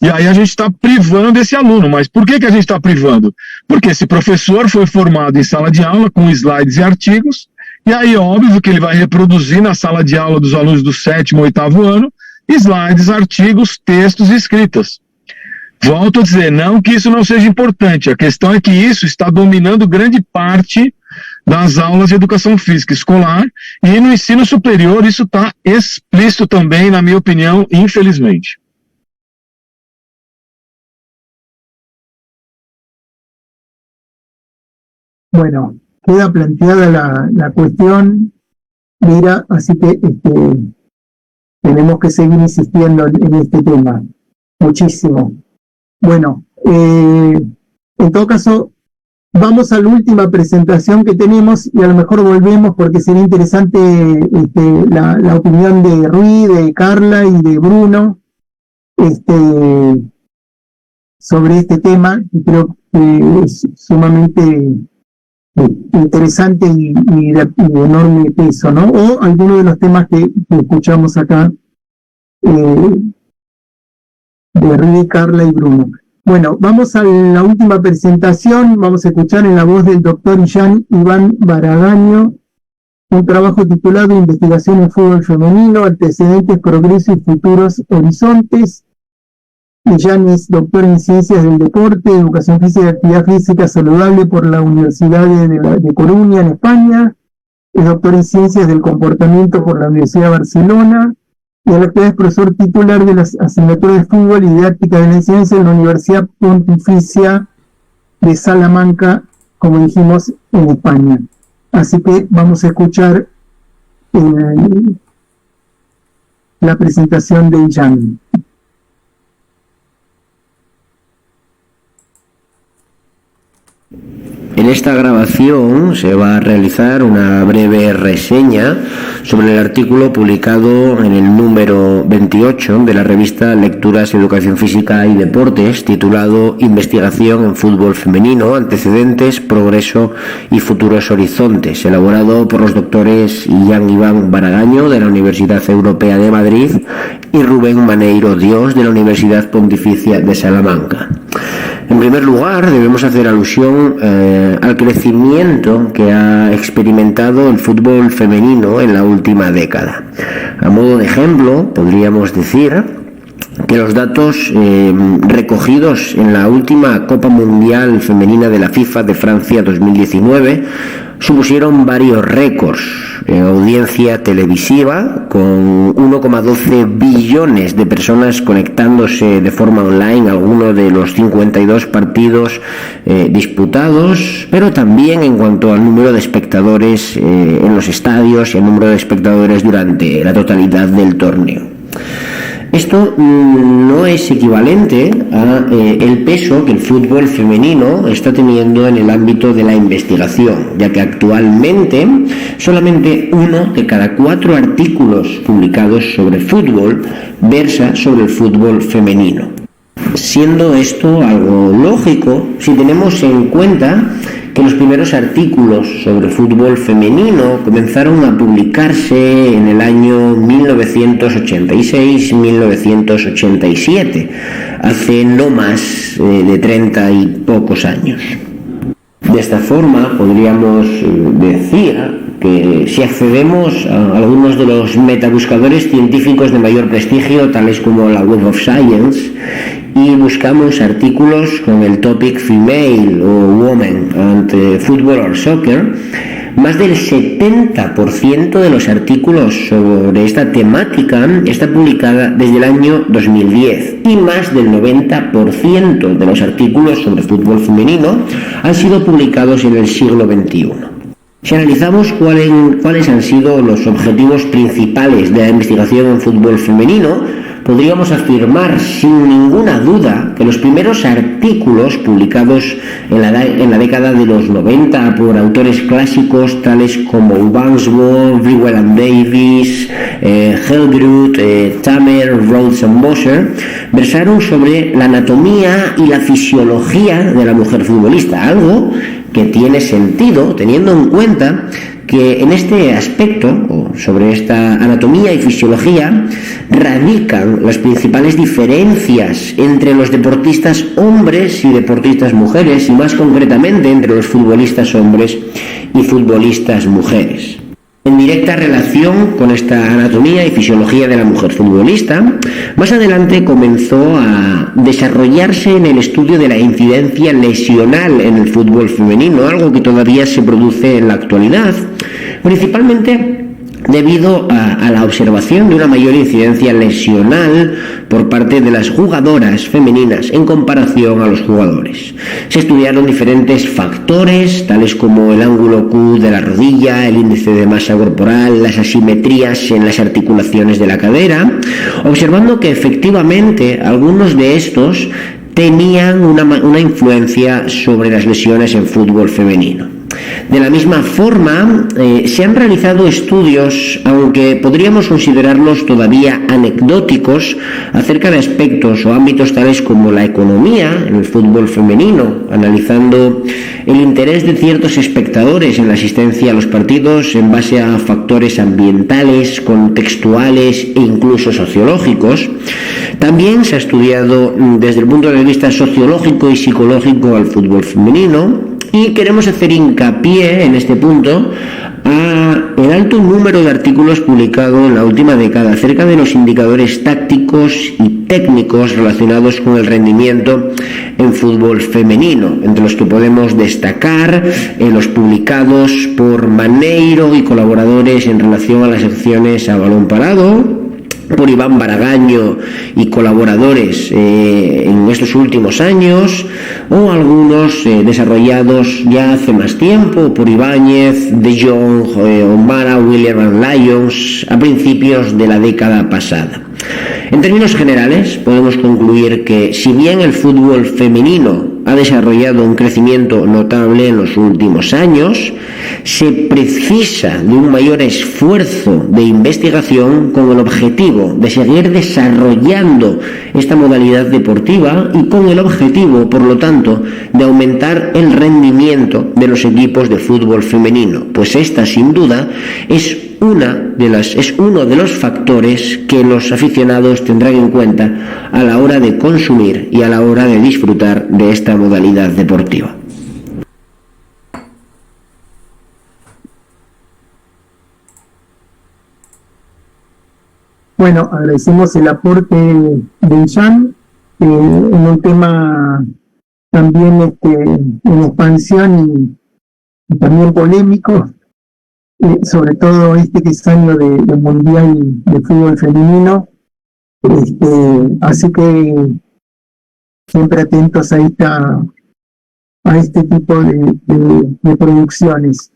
S5: E aí a gente está privando esse aluno. Mas por que a gente está privando? Porque esse professor foi formado em sala de aula com slides e artigos, e aí óbvio que ele vai reproduzir na sala de aula dos alunos do 7º, 8º ano, slides, artigos, textos e escritas. Volto a dizer, não que isso não seja importante, a questão é que isso está dominando grande parte das aulas de educação física escolar, e no ensino superior isso está explícito também, na minha opinião, infelizmente.
S1: Bueno, queda planteada la cuestión, mira, así que tenemos que seguir insistiendo en este tema, muchísimo. Bueno, en todo caso, vamos a la última presentación que tenemos y a lo mejor volvemos porque sería interesante la opinión de Rui, de Carla y de Bruno sobre este tema, que creo que es sumamente interesante y de enorme peso, ¿no? O alguno de los temas que escuchamos acá de Rui, Carla y Bruno. Bueno, vamos a la última presentación, vamos a escuchar en la voz del doctor Jan Iván Baragaño, un trabajo titulado Investigación en Fútbol Femenino, Antecedentes, Progreso y Futuros Horizontes. Jan es doctor en Ciencias del Deporte, Educación Física y Actividad Física Saludable por la Universidad de Coruña, en España. Es doctor en Ciencias del Comportamiento por la Universidad de Barcelona. Y a la actualidad es profesor titular de la asignatura de Fútbol y Didáctica de la Enseñanza en la Universidad Pontificia de Salamanca, como dijimos, en España. Así que vamos a escuchar la presentación de Jan.
S6: En esta grabación se va a realizar una breve reseña sobre el artículo publicado en el número 28 de la revista Lecturas, Educación Física y Deportes, titulado Investigación en Fútbol Femenino, Antecedentes, Progreso y Futuros Horizontes, elaborado por los doctores Jan Iván Baragaño de la Universidad Europea de Madrid y Rubén Maneiro Dios de la Universidad Pontificia de Salamanca. En primer lugar, debemos hacer alusión al crecimiento que ha experimentado el fútbol femenino en la última década. A modo de ejemplo, podríamos decir que los datos recogidos en la última Copa Mundial Femenina de la FIFA de Francia 2019 supusieron varios récords en audiencia televisiva, con 1,12 billones de personas conectándose de forma online a alguno de los 52 partidos disputados, pero también en cuanto al número de espectadores en los estadios y el número de espectadores durante la totalidad del torneo. Esto no es equivalente a el peso que el fútbol femenino está teniendo en el ámbito de la investigación, ya que actualmente solamente 1 de cada 4 artículos publicados sobre fútbol versa sobre el fútbol femenino. Siendo esto algo lógico si tenemos en cuenta que los primeros artículos sobre fútbol femenino comenzaron a publicarse en el año 1986-1987, hace no más de 30 y pocos años. De esta forma, podríamos decir que si accedemos a algunos de los metabuscadores científicos de mayor prestigio, tales como la Web of Science, y buscamos artículos con el topic female o woman and football or soccer, más del 70% de los artículos sobre esta temática está publicada desde el año 2010 y más del 90% de los artículos sobre fútbol femenino han sido publicados en el siglo XXI. Si analizamos cuáles han sido los objetivos principales de la investigación en fútbol femenino, podríamos afirmar sin ninguna duda que los primeros artículos publicados en la década de los 90 por autores clásicos tales como Ubansworth, Brewell and Davis, Hellgroot, Tamer, Rhodes and Moser versaron sobre la anatomía y la fisiología de la mujer futbolista, algo que tiene sentido teniendo en cuenta que en este aspecto, o sobre esta anatomía y fisiología, radican las principales diferencias entre los deportistas hombres y deportistas mujeres, y más concretamente entre los futbolistas hombres y futbolistas mujeres. En directa relación con esta anatomía y fisiología de la mujer futbolista, más adelante comenzó a desarrollarse en el estudio de la incidencia lesional en el fútbol femenino, algo que todavía se produce en la actualidad, principalmente debido a la observación de una mayor incidencia lesional por parte de las jugadoras femeninas en comparación a los jugadores. Se estudiaron diferentes factores, tales como el ángulo Q de la rodilla, el índice de masa corporal, las asimetrías en las articulaciones de la cadera, observando que efectivamente algunos de estos tenían una influencia sobre las lesiones en fútbol femenino. De la misma forma, se han realizado estudios, aunque podríamos considerarlos todavía anecdóticos, acerca de aspectos o ámbitos tales como la economía en el fútbol femenino, analizando el interés de ciertos espectadores en la asistencia a los partidos en base a factores ambientales, contextuales e incluso sociológicos. También se ha estudiado desde el punto de vista sociológico y psicológico al fútbol femenino, y queremos hacer hincapié en este punto a el alto número de artículos publicados en la última década acerca de los indicadores tácticos y técnicos relacionados con el rendimiento en fútbol femenino, entre los que podemos destacar los publicados por Maneiro y colaboradores en relación a las acciones a balón parado, por Iván Baragaño y colaboradores en estos últimos años, o algunos desarrollados ya hace más tiempo por Ibáñez, De Jong, O'Mara, William and Lyons a principios de la década pasada. En términos generales, podemos concluir que si bien el fútbol femenino ha desarrollado un crecimiento notable en los últimos años, se precisa de un mayor esfuerzo de investigación con el objetivo de seguir desarrollando esta modalidad deportiva y con el objetivo, por lo tanto, de aumentar el rendimiento de los equipos de fútbol femenino, pues esta, sin duda, es uno de los factores que los aficionados tendrán en cuenta a la hora de consumir y a la hora de disfrutar de esta modalidad deportiva.
S1: Bueno, agradecemos el aporte de Jean en un tema también en expansión y también polémico, sobre todo que es año de Mundial de Fútbol Femenino. Así que siempre atentos a este tipo de producciones.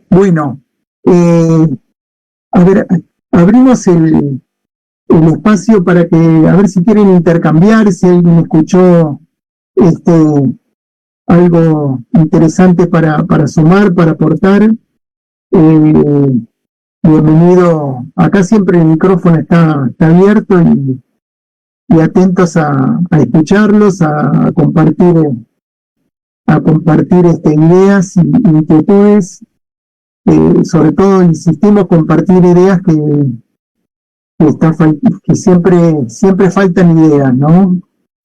S1: Bueno, a ver, abrimos el espacio para que, a ver si quieren intercambiar, si alguien escuchó algo interesante para sumar, para aportar. Bienvenido. Acá siempre el micrófono está abierto y atentos a escucharlos, a compartir ideas y inquietudes. Sobre todo insistimos compartir ideas que siempre faltan ideas, ¿no?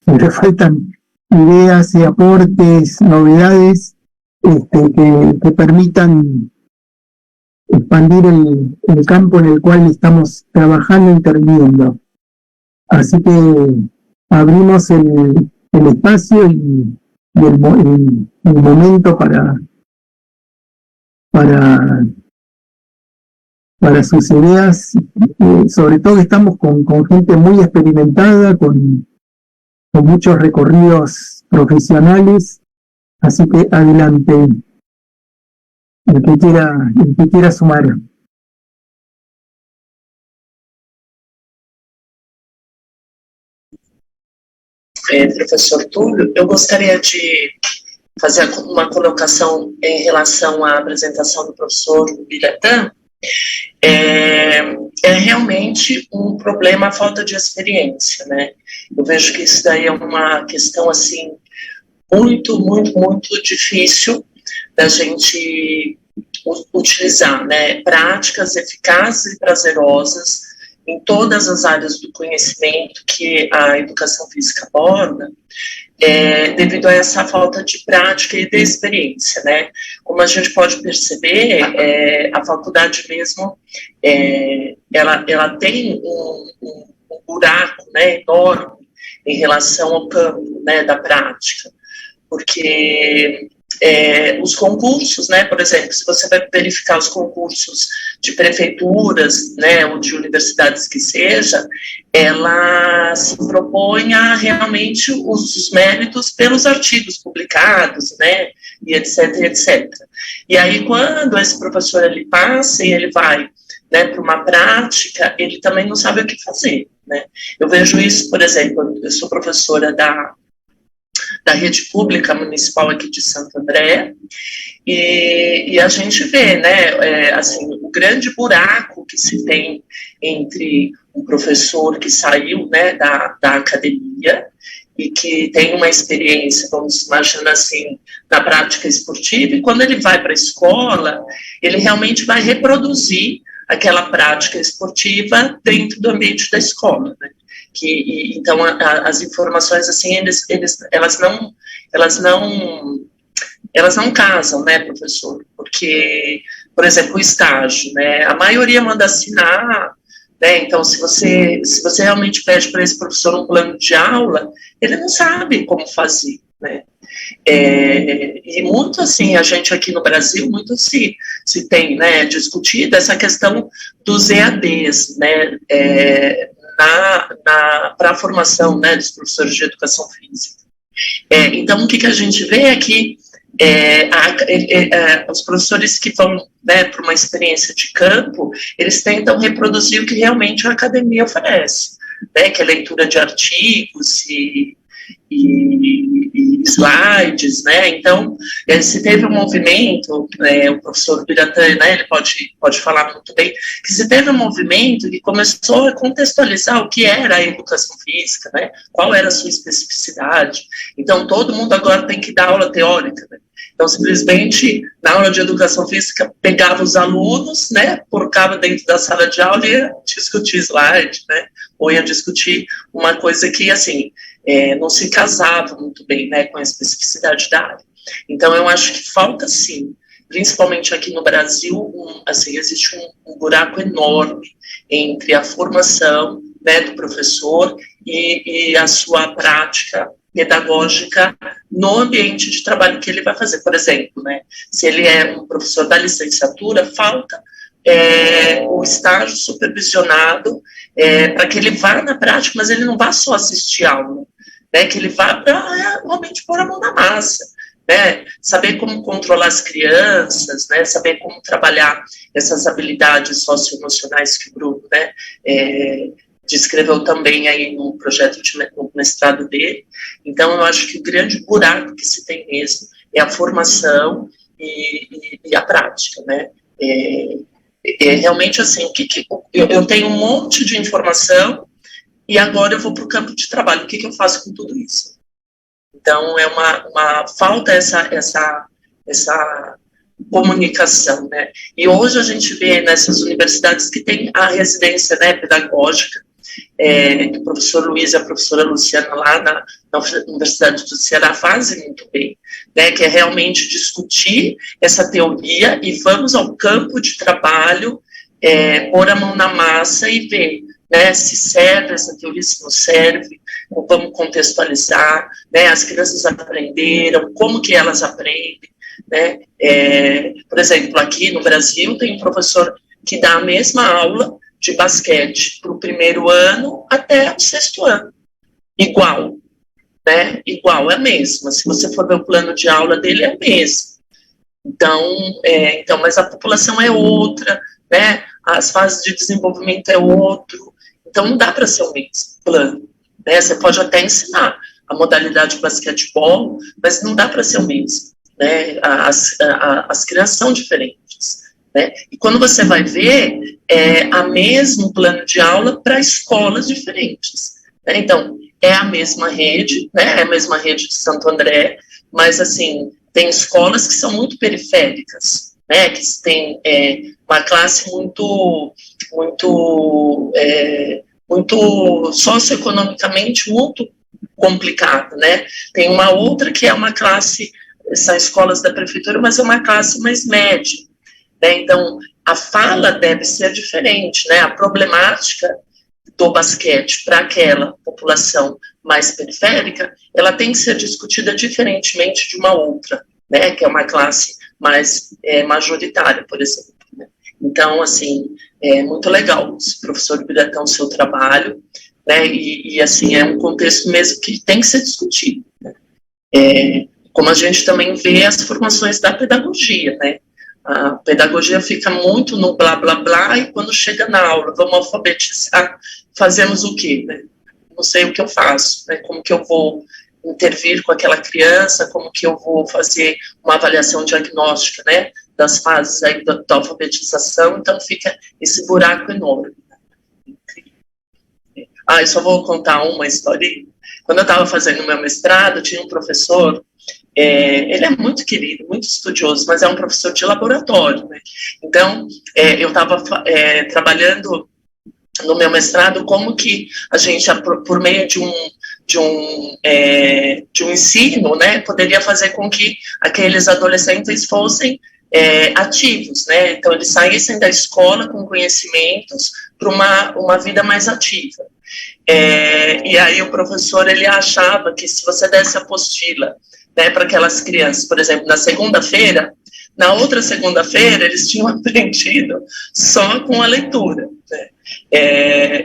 S1: Siempre faltan ideas y aportes, novedades, que permitan expandir el campo en el cual estamos trabajando e interviniendo. Así que abrimos el espacio y el momento para sus ideas, sobre todo que estamos con gente muy experimentada, con muchos recorridos profesionales, así que adelante, el que quiera sumar.
S2: Professor Túlio, eu gostaria de fazer uma colocação em relação à apresentação do professor Biratã. É realmente um problema a falta de experiência, né? Eu vejo que isso daí é uma questão, assim, muito difícil da gente utilizar, né? Práticas eficazes e prazerosas em todas as áreas do conhecimento que a educação física aborda, devido a essa falta de prática e de experiência, né? Como a gente pode perceber, a faculdade mesmo, ela tem um buraco, né, enorme em relação ao campo, né, da prática, porque os concursos, né, por exemplo, se você vai verificar os concursos de prefeituras, né, ou de universidades que seja, ela se propõe a realmente os méritos pelos artigos publicados, né, e etc. E aí, quando esse professor ele passa e ele vai, né, para uma prática, ele também não sabe o que fazer, né. Eu vejo isso, por exemplo, eu sou professora da rede pública municipal aqui de Santo André, e a gente vê, né, assim, o grande buraco que se tem entre um professor que saiu, né, da academia e que tem uma experiência, vamos imaginar assim, na prática esportiva, e quando ele vai para a escola, ele realmente vai reproduzir aquela prática esportiva dentro do ambiente da escola, né? Então as informações assim elas não casam, né, professor? Porque, por exemplo, o estágio, né? A maioria manda assinar, né? Então se você realmente pede para esse professor um plano de aula, ele não sabe como fazer, né? E muito assim, a gente aqui no Brasil, muito se tem, né, discutido essa questão dos EADs, né, para a formação, né, dos professores de educação física. Então, o que a gente vê é que os professores que vão, né, para uma experiência de campo, eles tentam reproduzir o que realmente a academia oferece, né, que é leitura de artigos e slides, né? Então, se teve um movimento, o professor Biratã, né, ele pode falar muito bem, que se teve um movimento que começou a contextualizar o que era a educação física, né? Qual era a sua especificidade. Então, todo mundo agora tem que dar aula teórica, né? Então, simplesmente, na aula de educação física, pegava os alunos, né, colocava dentro da sala de aula e ia discutir slide, né, ou ia discutir uma coisa que, assim, não se casava muito bem, né, com a especificidade da área. Então, eu acho que falta, sim, principalmente aqui no Brasil, assim, existe um buraco enorme entre a formação, né, do professor e a sua prática pedagógica no ambiente de trabalho que ele vai fazer. Por exemplo, né, se ele é um professor da licenciatura, falta o estágio supervisionado para que ele vá na prática, mas ele não vá só assistir aula, né, que ele vá para realmente pôr a mão na massa, né, saber como controlar as crianças, né, saber como trabalhar essas habilidades socioemocionais que o Bruno, né, descreveu também aí no projeto no mestrado dele. Então, eu acho que o grande buraco que se tem mesmo é a formação e a prática, né? Realmente, assim, eu tenho um monte de informação e agora eu vou para o campo de trabalho. O que eu faço com tudo isso? Então, é uma falta essa comunicação, né? E hoje a gente vê nessas universidades que tem a residência, né, pedagógica, do professor Luiz e a professora Luciana lá na Universidade do Ceará fazem muito bem, né, que é realmente discutir essa teoria e vamos ao campo de trabalho, pôr a mão na massa e ver, né, se serve essa teoria, se não serve, vamos contextualizar, né, as crianças aprenderam, como que elas aprendem, né, por exemplo, aqui no Brasil tem um professor que dá a mesma aula de basquete para o primeiro ano até o 6º ano, igual, né, igual, é a mesma, se você for ver o plano de aula dele, é a mesma, então, mas a população é outra, né, as fases de desenvolvimento é outro, então não dá para ser o mesmo plano, né, você pode até ensinar a modalidade de basquetebol, mas não dá para ser o mesmo, né, as crianças são diferentes, né, e quando você vai ver, é a mesmo plano de aula para escolas diferentes, né, então, é a mesma rede, né, é a mesma rede de Santo André, mas, assim, tem escolas que são muito periféricas, né, que tem uma classe muito socioeconomicamente muito complicada, né, tem uma outra que é uma classe, são escolas da prefeitura, mas é uma classe mais média, né, então, a fala deve ser diferente, né, a problemática do basquete para aquela população mais periférica, ela tem que ser discutida diferentemente de uma outra, né, que é uma classe mais majoritária, por exemplo. Né? Então, assim, é muito legal, professor Biratã, o seu trabalho, né, e, assim, é um contexto mesmo que tem que ser discutido. Né? Como a gente também vê as formações da pedagogia, né, a pedagogia fica muito no blá, blá, blá, e quando chega na aula, vamos alfabetizar, fazemos o quê? Né? Não sei o que eu faço, né? Como que eu vou intervir com aquela criança, como que eu vou fazer uma avaliação diagnóstica, né, das fases aí da alfabetização, então fica esse buraco enorme. Eu só vou contar uma historinha. Quando eu estava fazendo meu mestrado, tinha um professor, ele é muito querido, muito estudioso, mas é um professor de laboratório, né? Então, eu estava trabalhando no meu mestrado como que a gente, por meio de um ensino, né, poderia fazer com que aqueles adolescentes fossem ativos, né? Então, eles saíssem da escola com conhecimentos para uma vida mais ativa. E aí o professor, ele achava que se você desse apostila, né, para aquelas crianças, por exemplo, na segunda-feira, na outra segunda-feira eles tinham aprendido só com a leitura, né?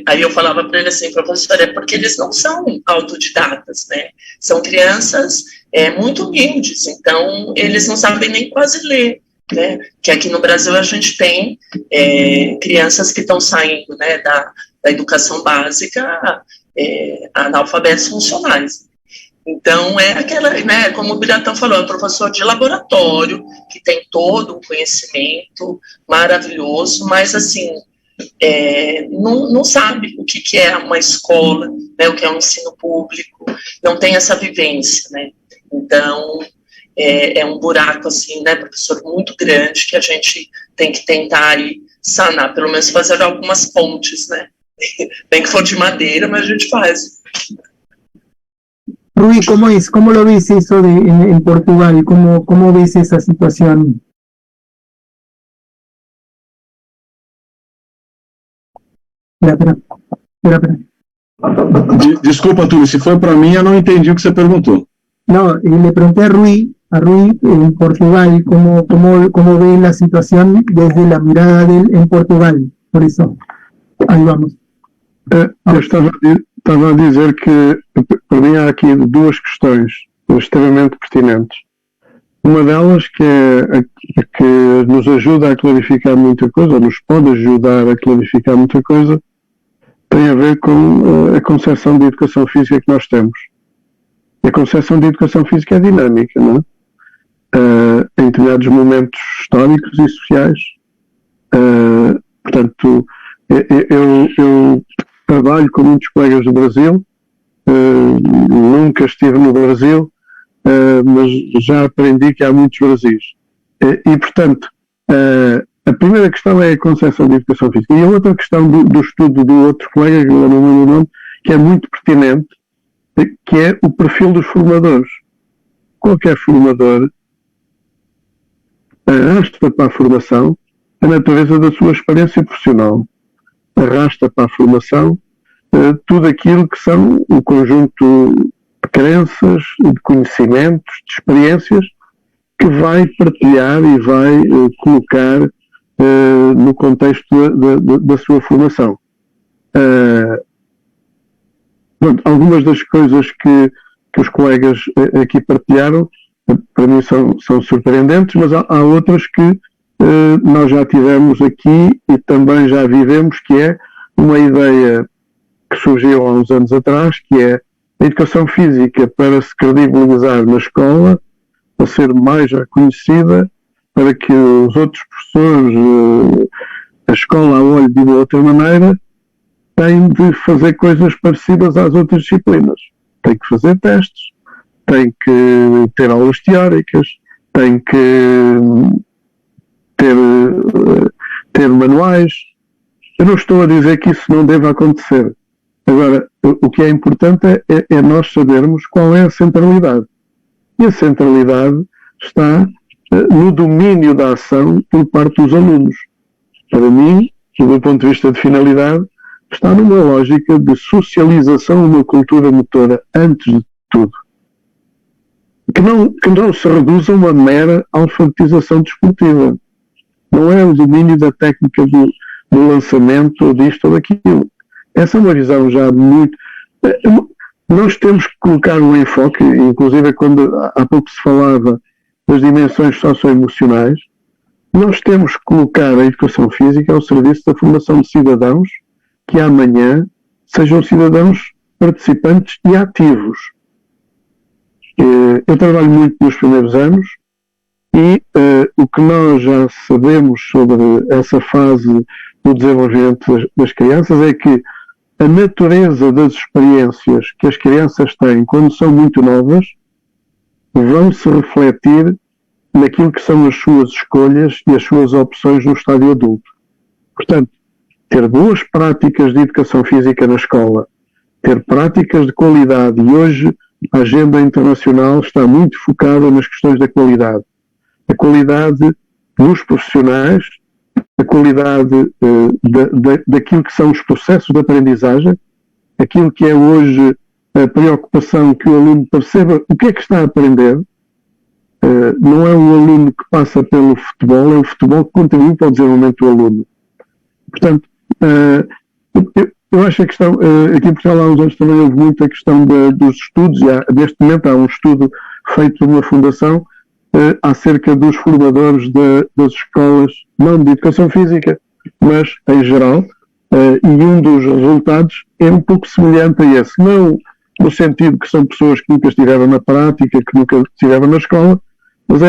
S2: Aí eu falava para ele assim, professor, é porque eles não são autodidatas, né? São crianças muito humildes, então eles não sabem nem quase ler, né? Que aqui no Brasil a gente tem crianças que estão saindo, né, da educação básica, analfabetos funcionais. Então, aquela, né, como o Biratã falou, é um professor de laboratório, que tem todo um conhecimento maravilhoso, mas, assim, não sabe o que é uma escola, né, o que é um ensino público, não tem essa vivência, né. Então, é um buraco, assim, né, professor, muito grande, que a gente tem que tentar aí sanar, pelo menos fazer algumas pontes, né. Nem que for de madeira, mas a gente faz.
S1: Rui, ¿cómo lo ves eso en Portugal? ¿Cómo ves esa situación? Espera.
S5: Desculpa, Túlio, se foi para mim, eu não entendi o que você perguntou.
S1: No, le pregunté a Rui en Portugal, ¿cómo ve la situación desde la mirada de él en Portugal? Por eso, ahí vamos.
S4: Eu estava a dizer que, para mim, há aqui duas questões extremamente pertinentes. Uma delas que nos ajuda a clarificar muita coisa, nos pode ajudar a clarificar muita coisa, tem a ver com a concepção de educação física que nós temos. A concepção de educação física é dinâmica, não é? Em determinados momentos históricos e sociais. Portanto, eu trabalho com muitos colegas do Brasil, nunca estive no Brasil, mas já aprendi que há muitos Brasis. E, portanto, a primeira questão é a concepção de educação física. E a outra questão do estudo do outro colega, que eu não lembro o nome, que é muito pertinente, que é o perfil dos formadores. Qualquer formador arrasta para a formação a natureza da sua experiência profissional, arrasta para a formação tudo aquilo que são o conjunto de crenças, de conhecimentos, de experiências que vai partilhar e vai colocar no contexto da sua formação. Algumas das coisas que os colegas aqui partilharam, para mim são surpreendentes, mas há outras que nós já tivemos aqui e também já vivemos, que é uma ideia que surgiu há uns anos atrás, que é a educação física para se credibilizar na escola, para ser mais reconhecida, para que os outros professores, a escola a olhe de uma outra maneira, tem de fazer coisas parecidas às outras disciplinas. Tem que fazer testes, tem que ter aulas teóricas, tem que ter manuais. Eu não estou a dizer que isso não deva acontecer. Agora, o que é importante é nós sabermos qual é a centralidade. E a centralidade está no domínio da ação por parte dos alunos. Para mim, do ponto de vista de finalidade, está numa lógica de socialização de uma cultura motora, antes de tudo. Que não se reduza a uma mera alfabetização desportiva. Não é o domínio da técnica do lançamento, ou disto ou daquilo. Essa é uma visão já muito... Nós temos que colocar um enfoque, inclusive quando há pouco se falava das dimensões socioemocionais, nós temos que colocar a educação física ao serviço da formação de cidadãos que amanhã sejam cidadãos participantes e ativos. Eu trabalho muito nos primeiros anos e o que nós já sabemos sobre essa fase do desenvolvimento das crianças é que a natureza das experiências que as crianças têm quando são muito novas vão se refletir naquilo que são as suas escolhas e as suas opções no estádio adulto. Portanto, ter boas práticas de educação física na escola, ter práticas de qualidade, e hoje a agenda internacional está muito focada nas questões da qualidade. A qualidade dos profissionais, a qualidade daquilo que são os processos de aprendizagem, aquilo que é hoje a preocupação que o aluno perceba o que é que está a aprender. Não é o aluno que passa pelo futebol, é o futebol que contribui para o desenvolvimento do aluno. Portanto, eu acho que a questão, aqui em Portugal há uns anos também houve muito a questão dos estudos, e neste momento há um estudo feito por uma fundação acerca dos formadores das escolas, não de educação física, mas em geral, e um dos resultados é um pouco semelhante a esse, não no sentido que são pessoas que nunca estiveram na prática, que nunca estiveram na escola, mas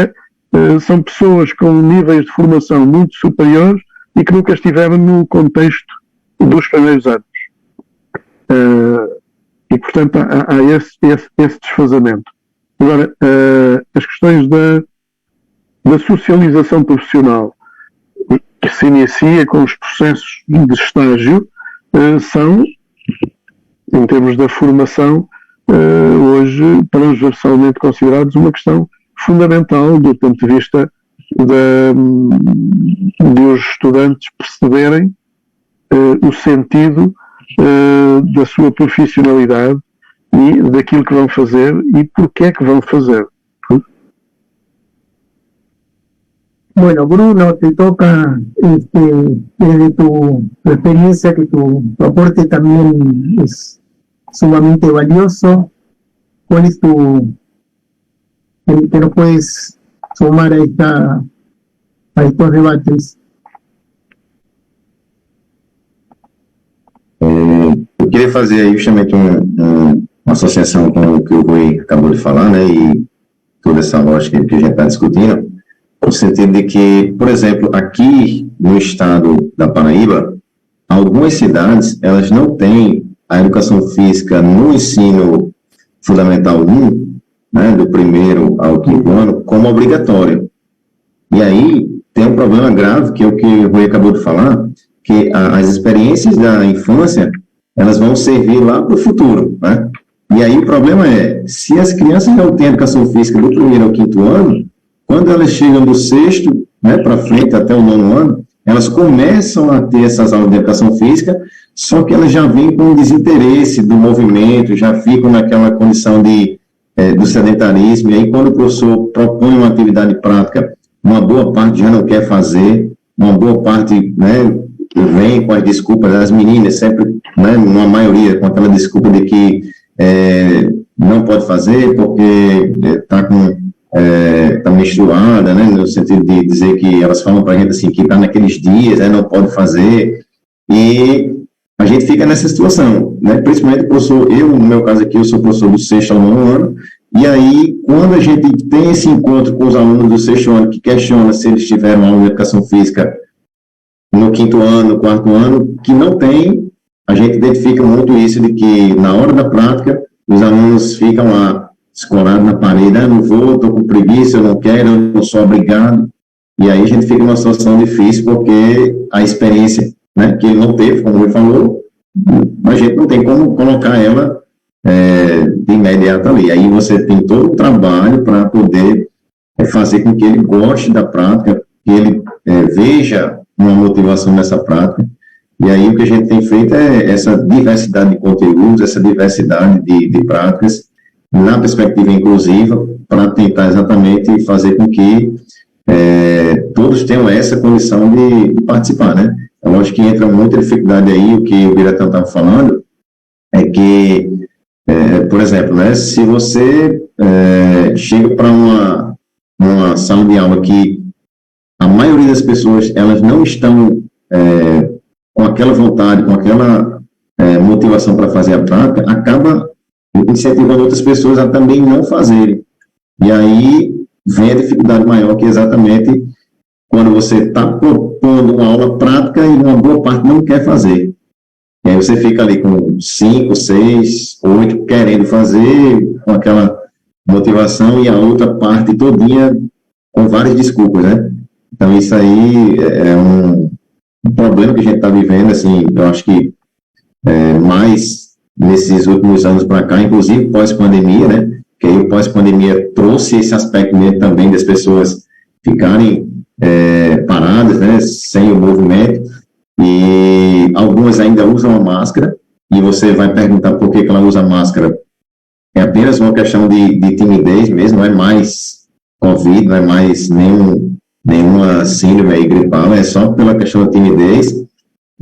S4: são pessoas com níveis de formação muito superiores e que nunca estiveram no contexto dos primeiros anos. E, portanto, há esse desfazamento. Agora, as questões da socialização profissional, que se inicia com os processos de estágio, são, em termos da formação, hoje transversalmente considerados uma questão fundamental do ponto de vista de os estudantes perceberem o sentido da sua profissionalidade e daquilo que vão fazer e porque é que vão fazer.
S1: Bueno, Bruno, te toca desde tu experiencia, que tu aporte también es sumamente valioso. ¿Cuál es que nos puedes sumar a estos debates?
S3: Eu queria fazer aí justamente uma associação com o que o Rui acabou de falar, né, e toda essa lógica que a gente está discutindo, no sentido de que, por exemplo, aqui no estado da Paraíba, algumas cidades, elas não têm a educação física no ensino fundamental 1, né, do primeiro ao quinto ano, como obrigatório. E aí tem um problema grave, que é o que o Rui acabou de falar, que as experiências da infância, elas vão servir lá para o futuro, né? E aí o problema é, se as crianças não têm educação física do 1º ao 5º ano, quando elas chegam do 6º, né, para frente até o 9º ano, elas começam a ter essas aulas de educação física, só que elas já vêm com desinteresse do movimento, já ficam naquela condição do sedentarismo, e aí quando o professor propõe uma atividade prática, uma boa parte já não quer fazer, uma boa parte, né, vem com as desculpas das meninas, sempre, né, uma maioria com aquela desculpa de que não pode fazer porque está menstruada, né, no sentido de dizer que elas falam para a gente assim, que está naqueles dias, não pode fazer, e a gente fica nessa situação, né, principalmente o professor, no meu caso aqui, eu sou professor do 6º ao 9º ano, e aí, quando a gente tem esse encontro com os alunos do 6º ano, que questionam se eles tiveram aula de educação física no 5º ano, no 4º ano, que não tem, a gente identifica muito isso de que, na hora da prática, os alunos ficam lá, escorados na parede, não vou, estou com preguiça, eu não quero, eu não sou obrigado, e aí a gente fica numa situação difícil, porque a experiência, né, que ele não teve, como ele falou, a gente não tem como colocar ela de imediato ali. Aí você tem todo o trabalho para poder fazer com que ele goste da prática, que ele veja uma motivação nessa prática, e aí o que a gente tem feito é essa diversidade de conteúdos, essa diversidade de práticas, na perspectiva inclusiva, para tentar exatamente fazer com que todos tenham essa condição de participar, né? É lógico que entra muita dificuldade aí, o que o Biratã estava falando, é que, por exemplo, né, se você chega para uma sala de aula que a maioria das pessoas, elas não estão com aquela vontade, com aquela motivação para fazer a prática, acaba incentivando outras pessoas a também não fazerem. E aí vem a dificuldade maior, que é exatamente quando você está propondo uma aula prática e uma boa parte não quer fazer. E aí você fica ali com 5, 6, 8 querendo fazer, com aquela motivação, e a outra parte todinha com várias desculpas, né? Então isso aí é um problema que a gente está vivendo, assim, eu acho que mais nesses últimos anos para cá, inclusive pós-pandemia, né? Que aí o pós-pandemia trouxe esse aspecto mesmo também das pessoas ficarem paradas, né? Sem o movimento, e algumas ainda usam a máscara, e você vai perguntar por que ela usa a máscara. É apenas uma questão de timidez mesmo, não é mais Covid, não é mais nenhuma síndrome aí gripal, é só pela questão da timidez,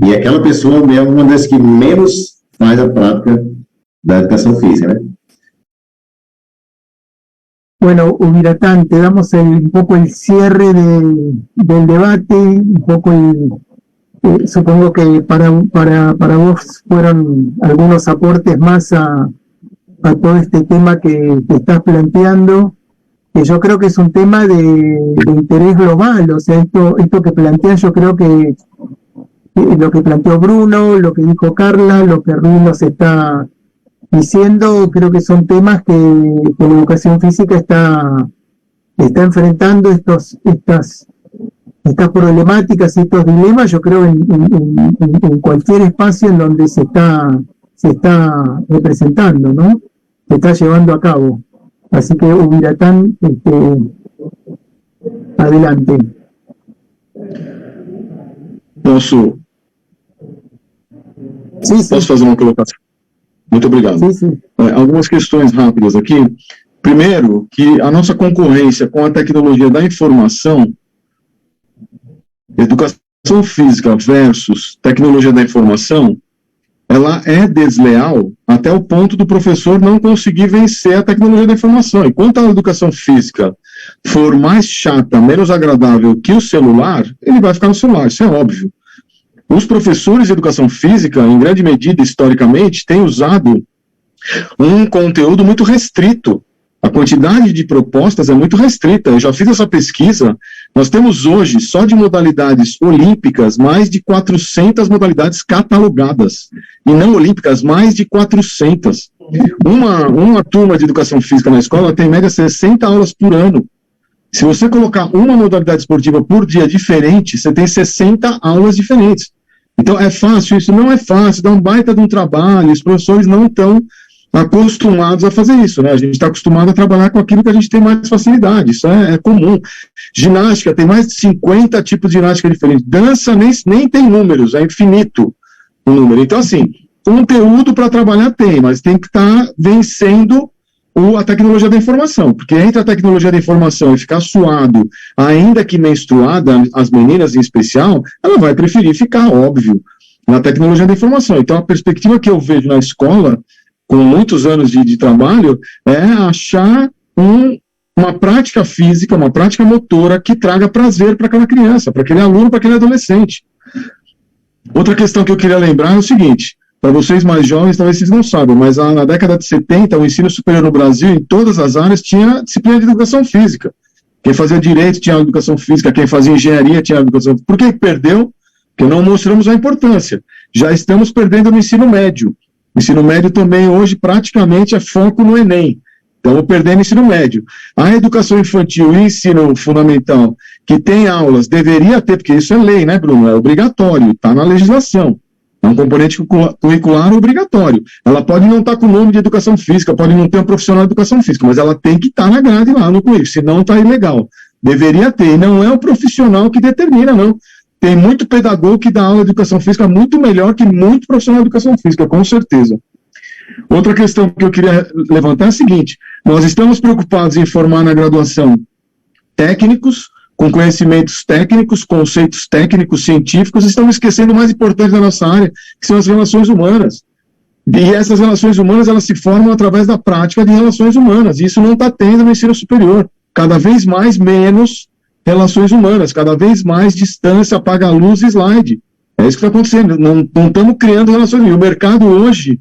S3: e aquela pessoa é uma das que menos faz a prática da educação física, né?
S1: Bueno, Biratán, te damos un poco el cierre del debate, un poco supongo que para vos fueron algunos aportes más a todo este tema que estás planteando, que yo creo que es un tema de interés global. O sea, esto que planteas, yo creo que lo que planteó Bruno, lo que dijo Carla, lo que Ruiz nos está diciendo, creo que son temas que la educación física está enfrentando, estas problemáticas y estos dilemas, yo creo en cualquier espacio en donde se está representando, ¿no? Se está llevando a cabo. Así que, Biratán, adelante.
S5: Posso fazer uma colocação? Muito obrigado.
S1: Sim.
S5: Algumas questões rápidas aqui. Primeiro, que a nossa concorrência com a tecnologia da informação, educação física versus tecnologia da informação, ela é desleal até o ponto do professor não conseguir vencer a tecnologia da informação. Enquanto a educação física for mais chata, menos agradável que o celular, ele vai ficar no celular, isso é óbvio. Os professores de educação física, em grande medida, historicamente, têm usado um conteúdo muito restrito. A quantidade de propostas é muito restrita. Eu já fiz essa pesquisa. Nós temos hoje, só de modalidades olímpicas, mais de 400 modalidades catalogadas. E não olímpicas, mais de 400. Uma turma de educação física na escola tem, em média, 60 aulas por ano. Se você colocar uma modalidade esportiva por dia diferente, você tem 60 aulas diferentes. Então, é fácil? Isso não é fácil, dá um baita de um trabalho, os professores não estão acostumados a fazer isso, né? A gente está acostumado a trabalhar com aquilo que a gente tem mais facilidade, isso é comum. Ginástica, tem mais de 50 tipos de ginástica diferentes. Dança nem tem números, é infinito o número. Então, assim, conteúdo para trabalhar tem, mas tem que estar vencendo a tecnologia da informação, porque entre a tecnologia da informação e ficar suado, ainda que menstruada, as meninas em especial, ela vai preferir ficar, óbvio, na tecnologia da informação. Então, a perspectiva que eu vejo na escola, com muitos anos de trabalho, é achar uma prática física, uma prática motora que traga prazer para aquela criança, para aquele aluno, para aquele adolescente. Outra questão que eu queria lembrar é o seguinte: para vocês mais jovens, talvez vocês não saibam, mas na década de 70, o ensino superior no Brasil, em todas as áreas, tinha disciplina de educação física. Quem fazia direito tinha educação física, quem fazia engenharia tinha educação física. Por que perdeu? Porque não mostramos a importância. Já estamos perdendo no ensino médio. O ensino médio também, hoje, praticamente é foco no Enem. Estamos perdendo o ensino médio. A educação infantil e ensino fundamental, que tem aulas, deveria ter, porque isso é lei, né, Bruno? É obrigatório, está na legislação. É um componente curricular obrigatório. Ela pode não estar com o nome de educação física, pode não ter um profissional de educação física, mas ela tem que estar na grade lá no currículo, senão está ilegal. Deveria ter, e não é o profissional que determina, não. Tem muito pedagogo que dá aula de educação física muito melhor que muito profissional de educação física, com certeza. Outra questão que eu queria levantar é a seguinte: nós estamos preocupados em formar na graduação técnicos, com conhecimentos técnicos, conceitos técnicos, científicos, estamos esquecendo o mais importante da nossa área, que são as relações humanas. E essas relações humanas, elas se formam através da prática de relações humanas, e isso não está tendo no ensino superior. Cada vez mais, menos relações humanas, cada vez mais distância, apaga a luz e slide. É isso que está acontecendo, não estamos criando relações humanas. O mercado hoje,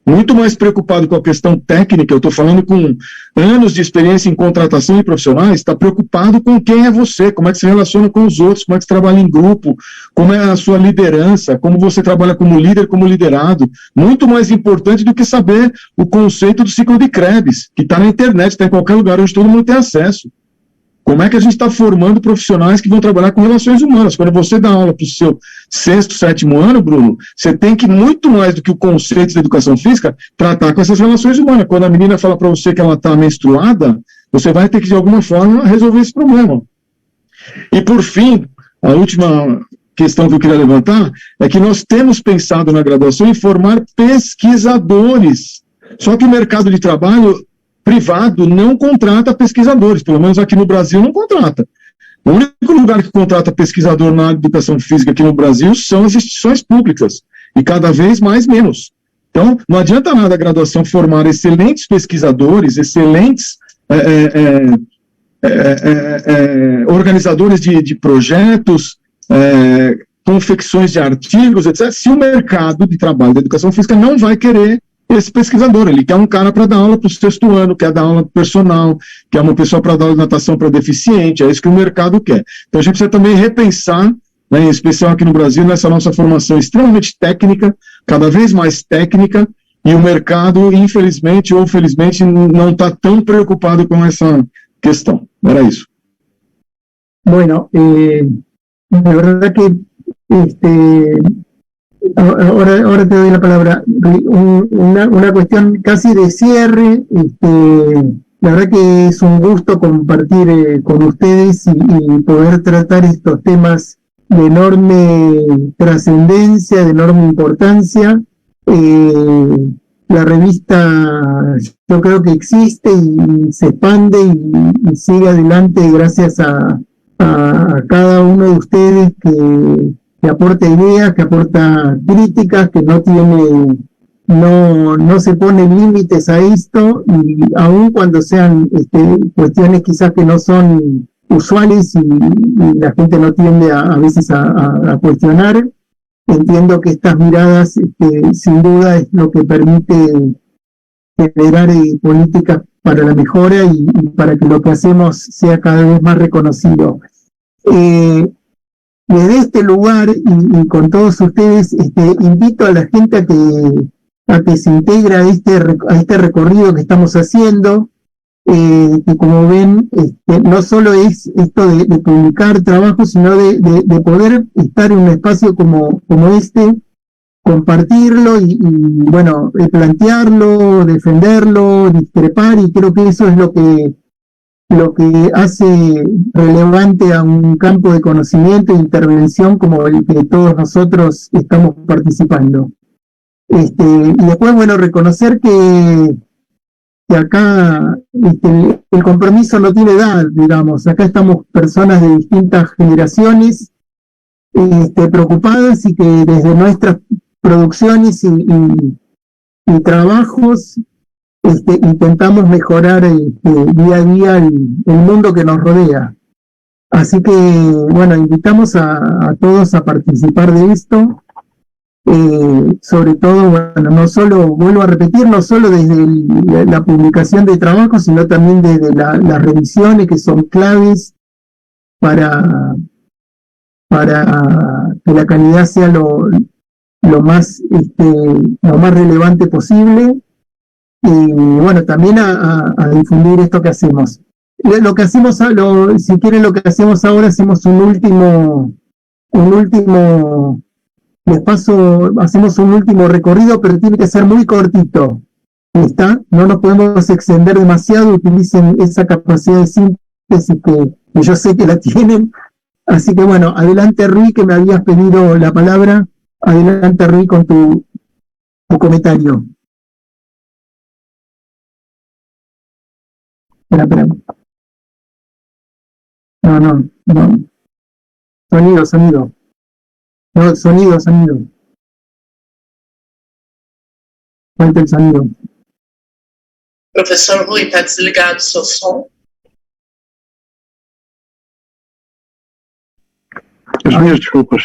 S5: muito mais preocupado com a questão técnica, eu estou falando com anos de experiência em contratação de profissionais, está preocupado com quem é você, como é que se relaciona com os outros, como é que você trabalha em grupo, como é a sua liderança, como você trabalha como líder, como liderado. Muito mais importante do que saber o conceito do ciclo de Krebs, que está na internet, está em qualquer lugar onde todo mundo tem acesso. Como é que a gente está formando profissionais que vão trabalhar com relações humanas? Quando você dá aula para o seu 6º, 7º ano, Bruno, você tem que, muito mais do que o conceito da educação física, tratar com essas relações humanas. Quando a menina fala para você que ela está menstruada, você vai ter que, de alguma forma, resolver esse problema. E, por fim, a última questão que eu queria levantar é que nós temos pensado na graduação em formar pesquisadores. Só que o mercado de trabalho privado não contrata pesquisadores, pelo menos aqui no Brasil não contrata. O único lugar que contrata pesquisador na área de educação física aqui no Brasil são as instituições públicas, e cada vez mais menos. Então, não adianta nada a graduação formar excelentes pesquisadores, excelentes organizadores de projetos, confecções de artigos, etc., se o mercado de trabalho da educação física não vai querer esse pesquisador. Ele quer um cara para dar aula para o 6º ano, quer dar aula para personal, quer uma pessoa para dar aula de natação para deficiente, é isso que o mercado quer. Então a gente precisa também repensar, né, em especial aqui no Brasil, nessa nossa formação extremamente técnica, cada vez mais técnica, e o mercado, infelizmente ou felizmente, não está tão preocupado com essa questão. Era isso.
S1: Bueno, la verdad que ahora te doy la palabra. Una cuestión casi de cierre. La verdad que es un gusto compartir con ustedes y poder tratar estos temas de enorme trascendencia, de enorme importancia. La revista yo creo que existe y se expande y sigue adelante gracias a cada uno de ustedes que aporta ideas, que aporta críticas, que no se pone límites a esto, y aun cuando sean cuestiones quizás que no son usuales y la gente no tiende a veces a cuestionar, entiendo que estas miradas sin duda es lo que permite generar políticas para la mejora y para que lo que hacemos sea cada vez más reconocido. Desde este lugar y con todos ustedes, invito a la gente a que se integre a este recorrido que estamos haciendo, que como ven, no solo es esto de publicar trabajo, sino de poder estar en un espacio como este, compartirlo y bueno, plantearlo, defenderlo, discrepar, y creo que eso es lo que hace relevante a un campo de conocimiento e intervención como el que todos nosotros estamos participando. Y después, bueno, reconocer que acá el compromiso no tiene edad, digamos. Acá estamos personas de distintas generaciones preocupadas, y que desde nuestras producciones y trabajos intentamos mejorar día a día el mundo que nos rodea. Así que, bueno, invitamos a todos a participar de esto. Sobre todo, bueno, no solo, vuelvo a repetir, no solo desde la publicación de trabajos, sino también desde las revisiones, que son claves para que la calidad sea lo más relevante posible. Y bueno, también a difundir esto que hacemos. Lo que hacemos, si quieren, lo que hacemos ahora, hacemos hacemos un último recorrido, pero tiene que ser muy cortito. ¿Está? No nos podemos extender demasiado. Utilicen esa capacidad de síntesis que yo sé que la tienen. Así que bueno, adelante, Rui, que me habías pedido la palabra. Adelante, Rui, con tu comentario. Espera. No. Sonido. No, sonido. Falta el sonido.
S2: Professor Rui, está desligado o seu som?
S4: As minhas desculpas.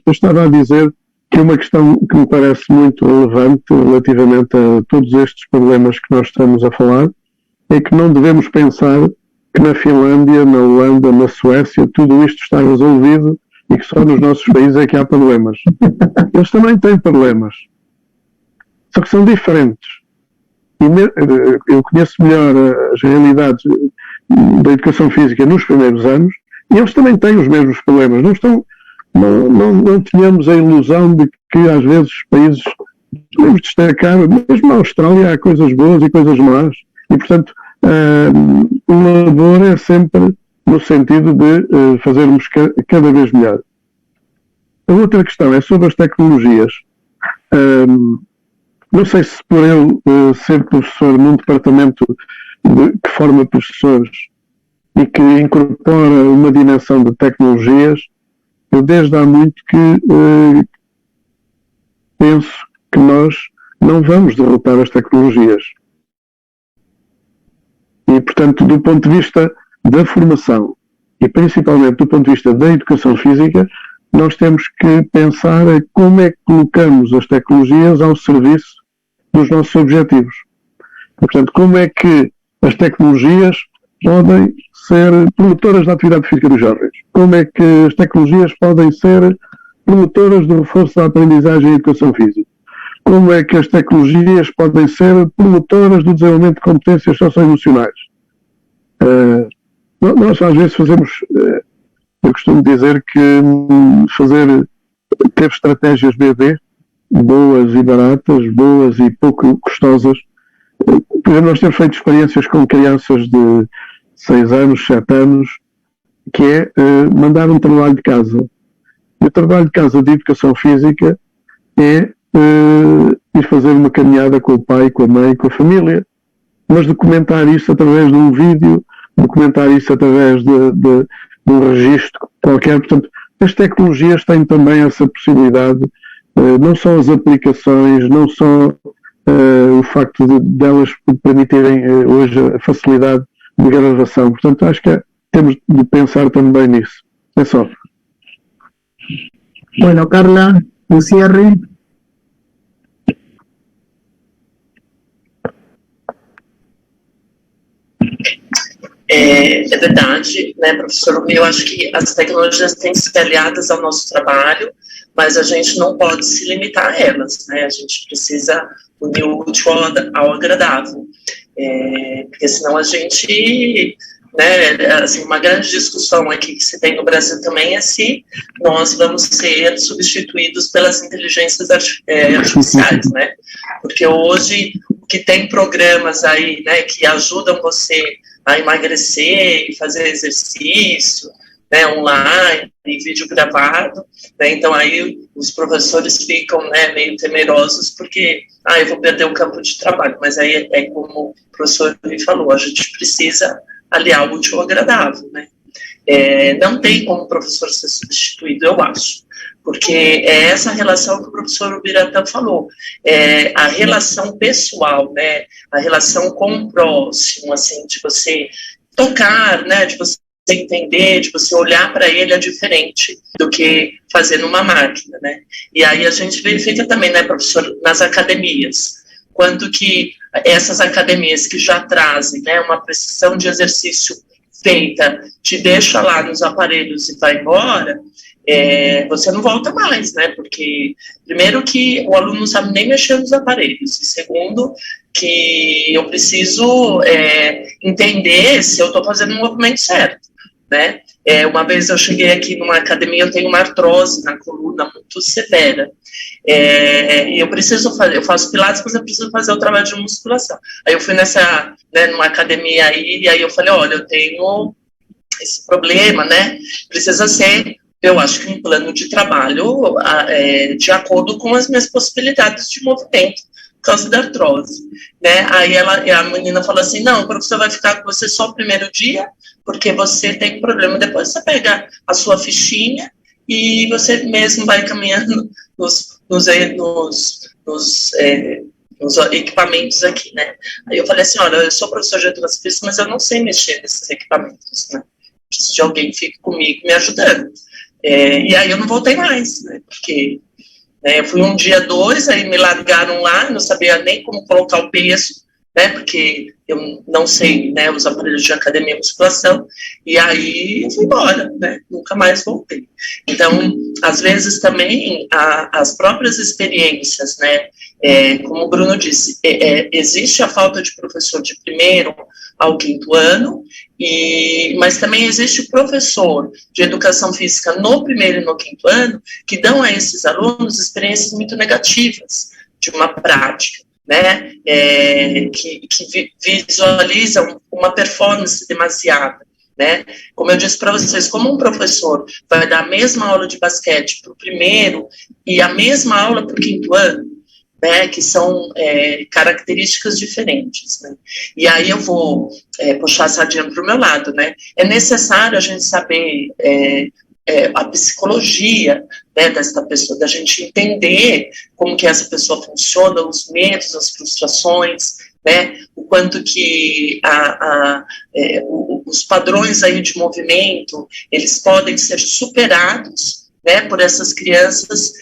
S4: Eu estava a dizer que uma questão que me parece muito relevante relativamente a todos estes problemas que nós estamos a falar é que não devemos pensar que na Finlândia, na Holanda, na Suécia, tudo isto está resolvido e que só nos nossos países é que há problemas. Eles também têm problemas, só que são diferentes. E eu conheço melhor as realidades da educação física nos primeiros anos, e eles também têm os mesmos problemas. Não tínhamos a ilusão de que às vezes os países podemos destacar, mesmo na Austrália há coisas boas e coisas más, e portanto o labor é sempre no sentido de fazermos cada vez melhor. A outra questão é sobre as tecnologias. Não sei se por eu ser professor num departamento que forma professores e que incorpora uma dimensão de tecnologias, eu desde há muito que penso que nós não vamos derrotar as tecnologias. E, portanto, do ponto de vista da formação e principalmente do ponto de vista da educação física, nós temos que pensar como é que colocamos as tecnologias ao serviço dos nossos objetivos. E, portanto, como é que as tecnologias podem ser promotoras da atividade física dos jovens? Como é que as tecnologias podem ser promotoras do reforço da aprendizagem e educação física? Como é que as tecnologias podem ser promotoras do desenvolvimento de competências socioemocionais? Nós às vezes fazemos, eu costumo dizer que ter estratégias BD, boas e baratas, boas e pouco custosas. Por exemplo, nós temos feito experiências com crianças de 6 anos, 7 anos, que é mandar um trabalho de casa. E o trabalho de casa de educação física é ir fazer uma caminhada com o pai, com a mãe, com a família, mas documentar isso através de um vídeo, documentar isso através de um registro qualquer. Portanto, as tecnologias têm também essa possibilidade, não só as aplicações, não só o facto delas permitirem hoje a facilidade de gravação. Portanto, acho que temos de pensar também nisso. É só.
S1: Bueno, Carla, tu cierre.
S2: É verdade, né, professor? Eu acho que as tecnologias têm que ser aliadas ao nosso trabalho, mas a gente não pode se limitar a elas, né? A gente precisa unir o útil ao agradável, porque senão a gente né, assim, uma grande discussão aqui que se tem no Brasil também é se nós vamos ser substituídos pelas inteligências artificiais, né? Porque hoje o que tem programas aí, né, que ajudam você a emagrecer e fazer exercício, né, online, vídeo gravado, né, então aí os professores ficam, né, meio temerosos porque, eu vou perder o campo de trabalho, mas aí é como o professor me falou, a gente precisa aliar o útil ao agradável, né. Não tem como o professor ser substituído, eu acho, porque é essa relação que o professor Ubiratã falou, a relação pessoal, né, a relação com o próximo, assim, de você tocar, né, de você entender, de você olhar para ele é diferente do que fazer numa máquina, né? E aí a gente verifica também, né, professor, nas academias, quanto que essas academias que já trazem, né, uma precisão de exercício feita, te deixa lá nos aparelhos e vai embora, você não volta mais, né? Porque, primeiro, que o aluno não sabe nem mexer nos aparelhos, e segundo, que eu preciso entender se eu estou fazendo o movimento certo, né? Uma vez eu cheguei aqui numa academia, eu tenho uma artrose na coluna muito severa, e eu faço pilates, mas eu preciso fazer o trabalho de musculação. Aí eu fui numa academia aí, e aí eu falei, olha, eu tenho esse problema, né? Precisa ser, eu acho que um plano de trabalho de acordo com as minhas possibilidades de movimento, por causa da artrose, né? Aí a menina falou assim, não, o professor vai ficar com você só o primeiro dia, porque você tem problema, depois você pega a sua fichinha e você mesmo vai caminhando nos equipamentos aqui, né? Aí eu falei assim, olha, eu sou professor de educação física, mas eu não sei mexer nesses equipamentos, né? Preciso de alguém que fique comigo me ajudando. E aí eu não voltei mais, né? Porque eu fui um dia, 2, aí me largaram lá, não sabia nem como colocar o peso, né, porque eu não sei, né, os aparelhos de academia e musculação, e aí eu fui embora, né, nunca mais voltei. Então, às vezes também, as próprias experiências, né, como o Bruno disse, existe a falta de professor de primeiro ao 5º ano, mas também existe o professor de educação física no 1º e no 5º ano, que dão a esses alunos experiências muito negativas de uma prática, né, que visualizam uma performance demasiada, né? Como eu disse para vocês, como um professor vai dar a mesma aula de basquete para o 1º e a mesma aula para o 5º ano, né, que são características diferentes, né? E aí eu vou puxar a sardinha para o meu lado, né? É necessário a gente saber a psicologia, né, dessa pessoa, da gente entender como que essa pessoa funciona, os medos, as frustrações, né, o quanto que os padrões aí de movimento, eles podem ser superados, né, por essas crianças,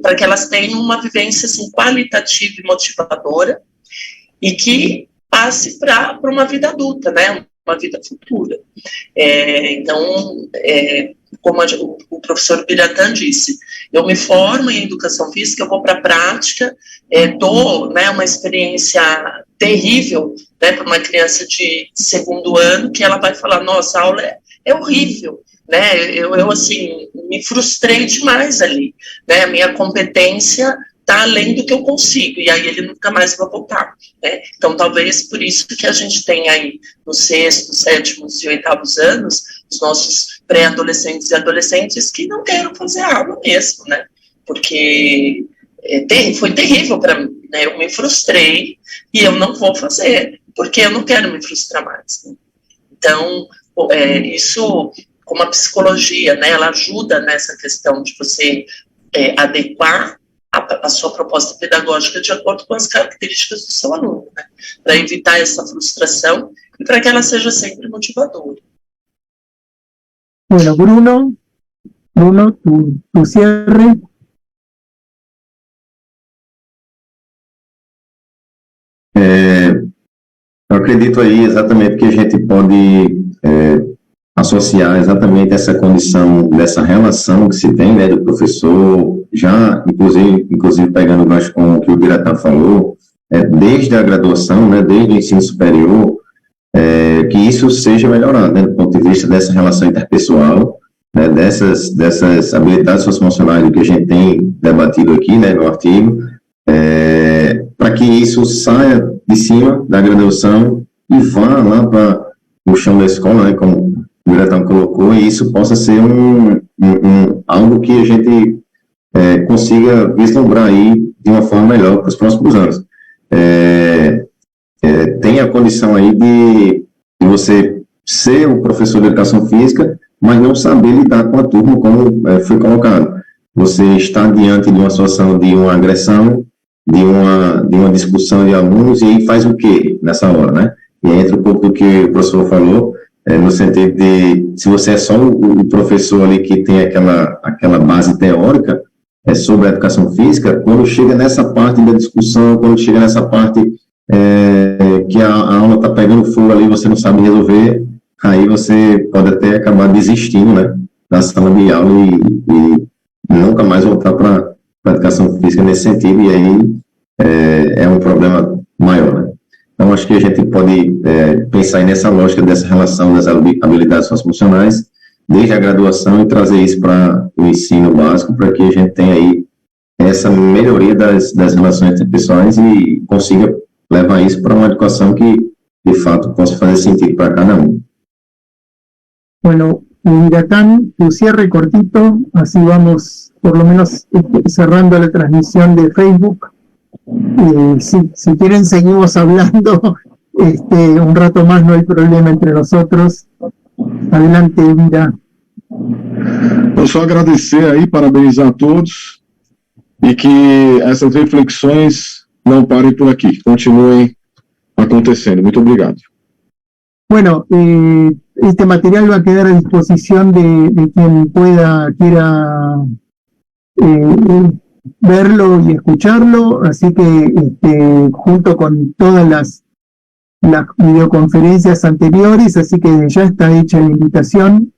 S2: para que elas tenham uma vivência assim, qualitativa e motivadora, e que passe para uma vida adulta, né, uma vida futura. Então, como o professor Ubiratã disse, eu me formo em educação física, eu vou para a prática, dou, né, uma experiência terrível, né, para uma criança de 2º ano, que ela vai falar, nossa, a aula é horrível, né, eu assim, me frustrei demais ali, né, a minha competência está além do que eu consigo, e aí ele nunca mais vai voltar, né? Então, talvez por isso que a gente tem aí, nos 6º, 7º e 8º anos, os nossos pré-adolescentes e adolescentes que não querem fazer aula mesmo, né? Porque foi terrível para mim, né? Eu me frustrei e eu não vou fazer, porque eu não quero me frustrar mais, né? Então, isso, como a psicologia, né, ela ajuda nessa questão de você adequar a sua proposta pedagógica de acordo com as características do seu aluno, né, para evitar essa frustração e para que ela seja sempre motivadora.
S1: Bueno, Bruno, tu cierre.
S3: Eu acredito aí exatamente que a gente pode associar exatamente essa condição dessa relação que se tem, né, do professor, já inclusive pegando o gancho com o que o Ubiratã falou, desde a graduação, né, desde o ensino superior, que isso seja melhorado, né, do ponto de vista dessa relação interpessoal, né, dessas habilidades socioemocionais que a gente tem debatido aqui, né, no artigo, para que isso saia de cima da graduação e vá lá para o chão da escola, né, como o diretor colocou, e isso possa ser algo que a gente consiga vislumbrar aí de uma forma melhor para os próximos anos. Tem a condição aí de você ser um professor de educação física, mas não saber lidar com a turma, como foi colocado. Você está diante de uma situação de uma agressão, de uma discussão de alunos, e aí faz o quê nessa hora, né? E entra um pouco do que o professor falou, no sentido de, se você é só o professor ali que tem aquela base teórica sobre a educação física, quando chega nessa parte da discussão, quando chega nessa parte que a aula está pegando fogo ali, você não sabe resolver, aí você pode até acabar desistindo, né, da sala de aula e nunca mais voltar para a educação física nesse sentido, e aí é um problema maior, né? Então, acho que a gente pode pensar aí nessa lógica dessa relação das habilidades socioemocionais desde a graduação e trazer isso para o ensino básico, para que a gente tenha aí essa melhoria das relações interpessoais e consiga levar isso para uma educação que, de fato, possa fazer sentido para cada um.
S1: Bueno, Huracán, tu cierre cortito, así vamos por lo menos cerrando la transmisión de Facebook. Si quieren seguimos hablando un rato más, no hay problema entre nosotros. Adelante, Elvira.
S5: Eu só agradecer aí, parabenizar a todos e que essas reflexões não parem por aqui, continuem acontecendo. Muito obrigado.
S1: Bueno, este material va a quedar a disposición de quien quiera verlo y escucharlo, así que junto con todas las videoconferencias anteriores, así que ya está hecha la invitación